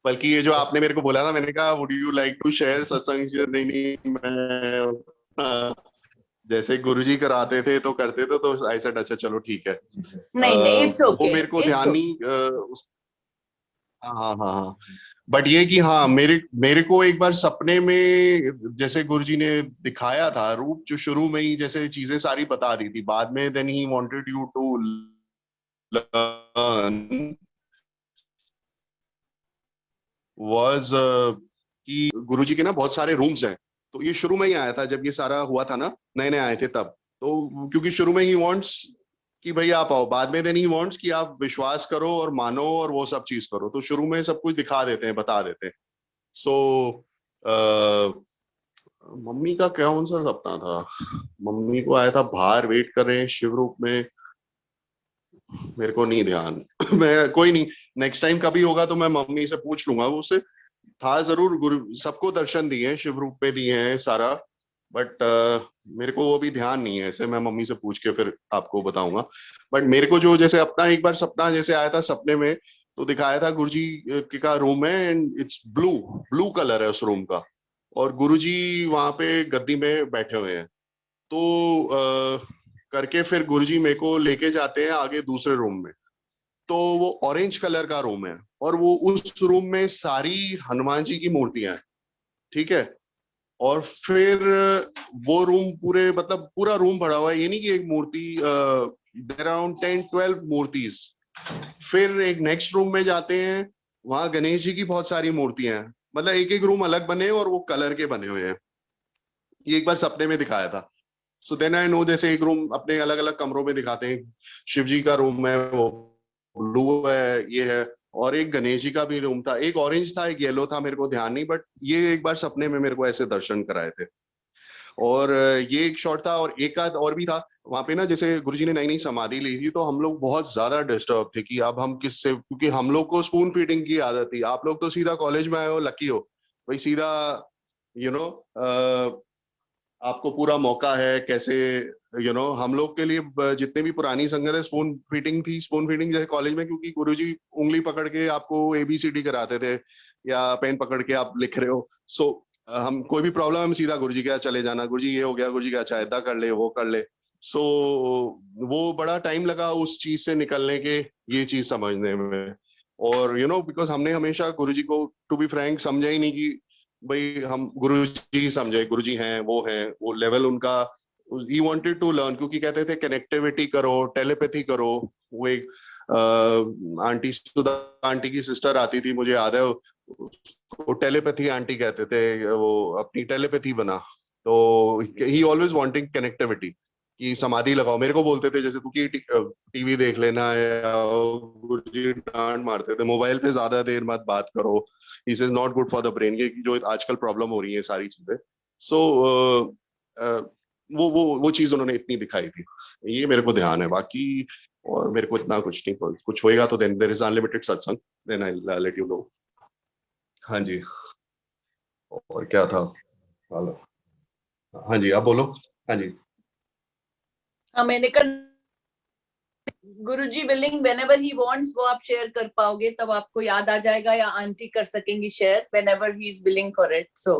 बल्कि ये जो आपने मेरे को बोला था, मैंने कहा would you like to share satsang, नहीं नहीं, मैं जैसे गुरुजी कराते थे तो करते थे, तो आई सेड अच्छा चलो ठीक है। नहीं नहीं, इट्स वो ओके, मेरे को इट्स ध्यान ओके। नहीं हाँ हाँ हाँ हाँ। बट ये कि हाँ, मेरे मेरे को एक बार सपने में जैसे गुरुजी ने दिखाया था रूप, जो शुरू में ही जैसे चीजें सारी बता दी थी, बाद में then he wanted you to learn was कि गुरुजी के ना बहुत सारे रूम्स हैं। तो ये शुरू में ही आया था, जब ये सारा हुआ था ना, नए नए आए थे तब। तो क्योंकि शुरू में ही वांट्स कि भाई आप आओ, बाद में देन ही वांट्स कि आप विश्वास करो और मानो और वो सब चीज करो, तो शुरू में सब कुछ दिखा देते हैं, बता देते हैं। सो मम्मी का कौन सा सपना था, मम्मी को आया था बाहर वेट कर रहे हैं शिव रूप में, मेरे को नहीं ध्यान। मैं कोई नहीं, नेक्स्ट टाइम कभी होगा तो मैं मम्मी से पूछ लूंगा, वो उससे था जरूर, गुरु सबको दर्शन दिए हैं, शिव रूप पे दिए हैं सारा। बट मेरे को वो भी ध्यान नहीं है, ऐसे मैं मम्मी से पूछ के फिर आपको बताऊंगा। बट मेरे को जो जैसे अपना एक बार सपना जैसे आया था, सपने में तो दिखाया था गुरुजी का रूम है, and it's blue, blue colour है उस रूम का, और गुरुजी वहां पे गद्दी में बैठे हुए हैं। तो करके फिर गुरुजी मेरे को लेके जाते हैं आगे दूसरे रूम में। तो वो ऑरेंज कलर का रूम है, और वो उस रूम में सारी हनुमान जी की मूर्तियां हैं, ठीक है। और फिर वो रूम पूरे, मतलब पूरा रूम भरा हुआ है, ये नहीं कि एक मूर्ति, अराउंड 10 12 मूर्तिज। फिर एक नेक्स्ट रूम में जाते हैं, वहां गणेश जी की बहुत सारी मूर्तियां हैं, मतलब एक एक रूम अलग बने हैं और वो कलर के बने हुए हैं। ये एक बार सपने में दिखाया था। सो देन आई नो, जैसे एक रूम अपने अलग अलग कमरों में दिखाते हैं, शिव जी का रूम है वो ब्लू है, ये है। और एक गणेश जी का भी रूम था, एक ऑरेंज था एक येलो था, मेरे को ध्यान नहीं, बट ये एक बार सपने में मेरे को ऐसे दर्शन कराए थे। और ये एक शॉट था, और एक आध और भी था वहां पे ना, जैसे गुरुजी ने नई नई समाधि ली थी, तो हम लोग बहुत ज्यादा डिस्टर्ब थे कि अब हम किससे, क्योंकि हम लोग को स्पून फीडिंग की आदत थी, आप लोग तो सीधा कॉलेज में आए हो, लकी हो भाई, सीधा यू नो आपको पूरा मौका है कैसे, हम लोग के लिए जितने भी पुरानी संगत है, स्पून फीडिंग थी, स्पून फीडिंग जैसे कॉलेज में, क्योंकि गुरुजी उंगली पकड़ के आपको ABCD कराते थे, या पेन पकड़ के आप लिख रहे हो। सो हम कोई भी प्रॉब्लम, हम सीधा गुरुजी के यहाँ चले जाना, गुरुजी ये हो गया, गुरुजी का अच्छा ऐदा कर ले, वो कर ले। सो वो बड़ा टाइम लगा उस चीज से निकलने के, ये चीज समझने में। और बिकॉज हमने हमेशा गुरुजी को, टू बी फ्रैंक, समझा ही नहीं कि भाई हम गुरु जी समझे, गुरु जी हैं, वो लेवल उनका। ही वांटेड टू लर्न, क्योंकि कहते थे कनेक्टिविटी करो, टेलीपैथी करो। वो एक आंटी सुधा आंटी की सिस्टर आती थी, मुझे याद है, वो टेलीपैथी आंटी कहते थे, वो अपनी टेलीपैथी बना। तो ही ऑलवेज वांटिंग कनेक्टिविटी, कि समाधि लगाओ, मेरे को बोलते थे जैसे तू की टीवी देख लेना है, गुरुजी डांट मारते थे, मोबाइल पे ज्यादा देर मत बात करो, this is not good for the brain, ये जो आजकल प्रॉब्लम हो रही है सारी चीजें। सो वो चीज उन्होंने इतनी दिखाई थी, ये मेरे को ध्यान है, बाकी और मेरे को इतना कुछ नहीं, कुछ होएगा तो then there is unlimited satsang, then I let you know. हाँ जी। और क्या था। हेलो। हाँ जी, आप बोलो। हाँ जी। हाँ, मैंने कहा गुरुजी विलिंग, व्हेनेवर ही वांट्स, वो आप शेयर कर पाओगे, तब आपको याद आ जाएगा, या आंटी कर सकेंगी share, whenever he is willing for it. So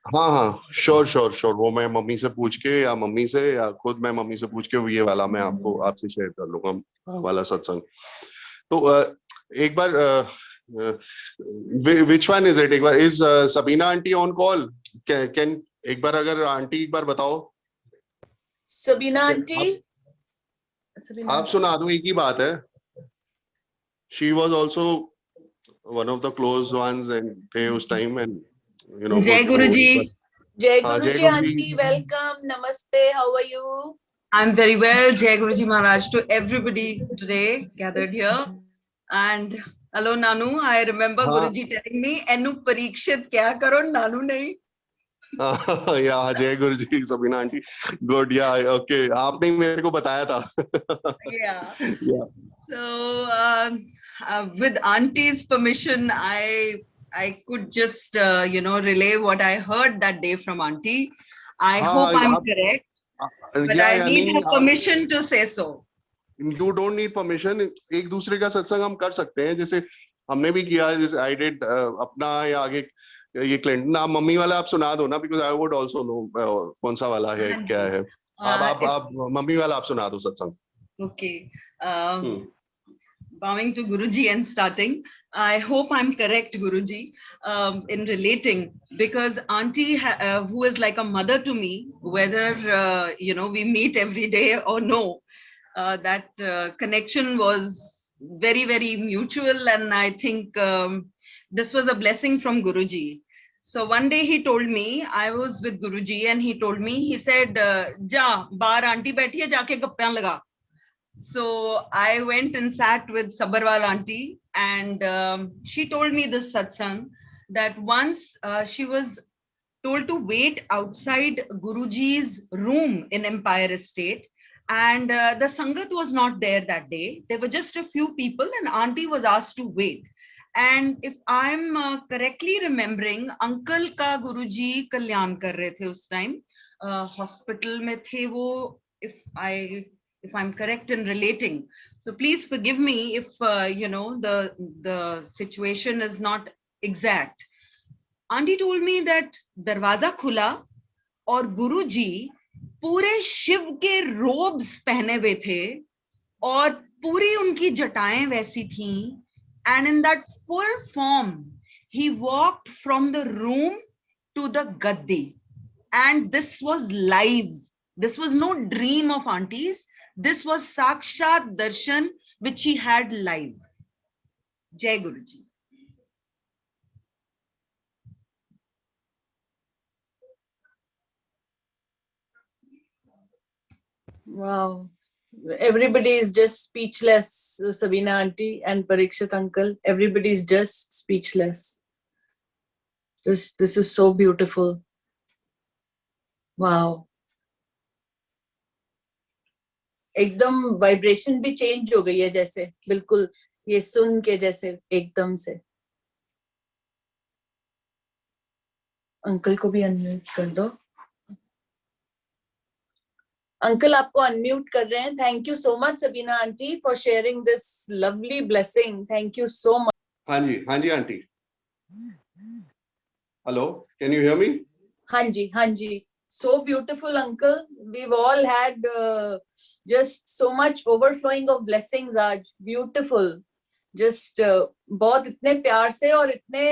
हाँ हाँ, श्योर श्योर श्योर, वो मैं मम्मी से पूछ के या मम्मी से या खुद मैं मम्मी से पूछ के ये वाला मैं आपको आपसे शेयर कर लूंगा, वाला सत्संग। तो एक बार विच वन इज इट, एक bar is Sabina aunty on call? Can एक बार अगर आंटी एक बार बताओ। सबीना आंटी, आप सुना दो, एक ही बात है। She was also one of the close ones and थे उस टाइम, एंड यू नो जय गुरु जी। जय हाँ, गुरु जय जी गुरु आंटी, जी। वेलकम, नमस्ते, how are you? I'm very well, Jai Guruji Maharaj, to everybody today gathered here. And hello, Nanu. I remember हाँ Guruji telling me, "Enu parikshit kya karo, Nanu nahi." या जय गुरु जी, सबीना आंटी, गुड, या okay, आपने मेरे को बताया था। Yeah. या So, with Auntie's permission, I could just relay what I heard that day from Auntie. I hope हाँ I'm आप, correct, but या I नहीं need नहीं, her आप, permission to say so. You don't need permission. एक दूसरे का सत्संग हम कर सकते हैं, जैसे हमने भी किया है, जैसे आई डिड अपना, या आगे ये क्लिंटन, आप मम्मी वाला आप सुना दो ना, because I would also know कौन सा वाला है, हाँ क्या जी। है। आप मम्मी वाला आप सुना दो सत्संग। Okay. Bowing to Guruji and starting. I hope I'm correct, Guruji, in relating, because Auntie, who is like a mother to me, whether we meet every day or no, that connection was very, very mutual, and I think this was a blessing from Guruji. So one day he told me, I was with Guruji, and he told me, he said, "Ja, bahar auntie बैठी है, जाके गप्पियां लगा." So I went and sat with Sabarwal auntie, and she told me this satsang, that once she was told to wait outside Guruji's room in Empire Estate, and the Sangat was not there that day. There were just a few people, and auntie was asked to wait. And if I'm correctly remembering, uncle ka Guruji kalyan kar rahe the us time, hospital mein the wo, if I'm correct in relating. So please forgive me if the situation is not exact. Auntie told me that दरवाजा खुला और गुरुजी पूरे शिव के ropes पहने हुए थे और पूरी उनकी जटाएं वैसी थीं, and in that full form he walked from the room to the gaddi, and this was live. This was no dream of auntie's. This was sakshat darshan which he had live. Jai Guruji. Wow, everybody is just speechless, Sabina auntie and Parikshit uncle. Everybody is just speechless. This is so beautiful. Wow. एकदम vibration भी change हो गई है, जैसे बिल्कुल ये सुन के जैसे एकदम से। अंकल को भी अनम्यूट कर दो। अंकल आपको अनम्यूट कर रहे हैं। Thank you so much Sabina aunty for sharing this lovely blessing. Thank you so much. हाँ जी aunty. Hello, can you hear me? हाँ जी। So beautiful, uncle. We've all had just so much overflowing of blessings आज। Beautiful. Just बहुत इतने प्यार से और इतने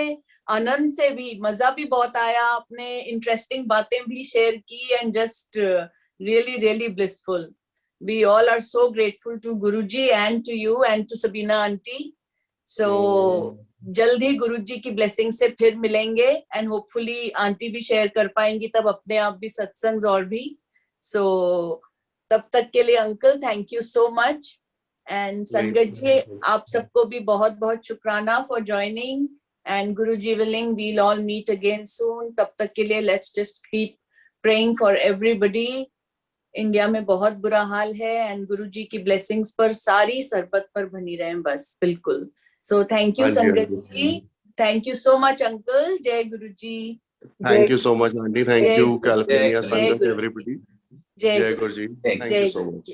आनंद से भी, मजा भी बहुत आया। आपने इंटरेस्टिंग बातें भी शेयर की, and just really blissful. We all are so grateful to Guruji and to you and to Sabina auntie. So जल्द ही गुरुजी की ब्लेसिंग से फिर मिलेंगे, एंड होपफुली आंटी भी शेयर कर पाएंगी तब अपने आप भी सत्संग और भी। सो तब तक के लिए uncle thank you so much, and संगत जी आप सबको भी बहुत बहुत शुक्राना for joining, and Guruji willing we will all meet again soon. तब तक के लिए let's just keep praying for everybody. India में बहुत बुरा हाल है, एंड गुरुजी की ब्लेसिंग्स पर सारी सरबत पर बनी रहें बस। बिल्कुल। So thank you Sangat ji, thank you so much uncle. Jai Guruji. Thank you so much aunty, thank you California Jai Sangat, Guruji. everybody. Jai Guruji, thank you so much.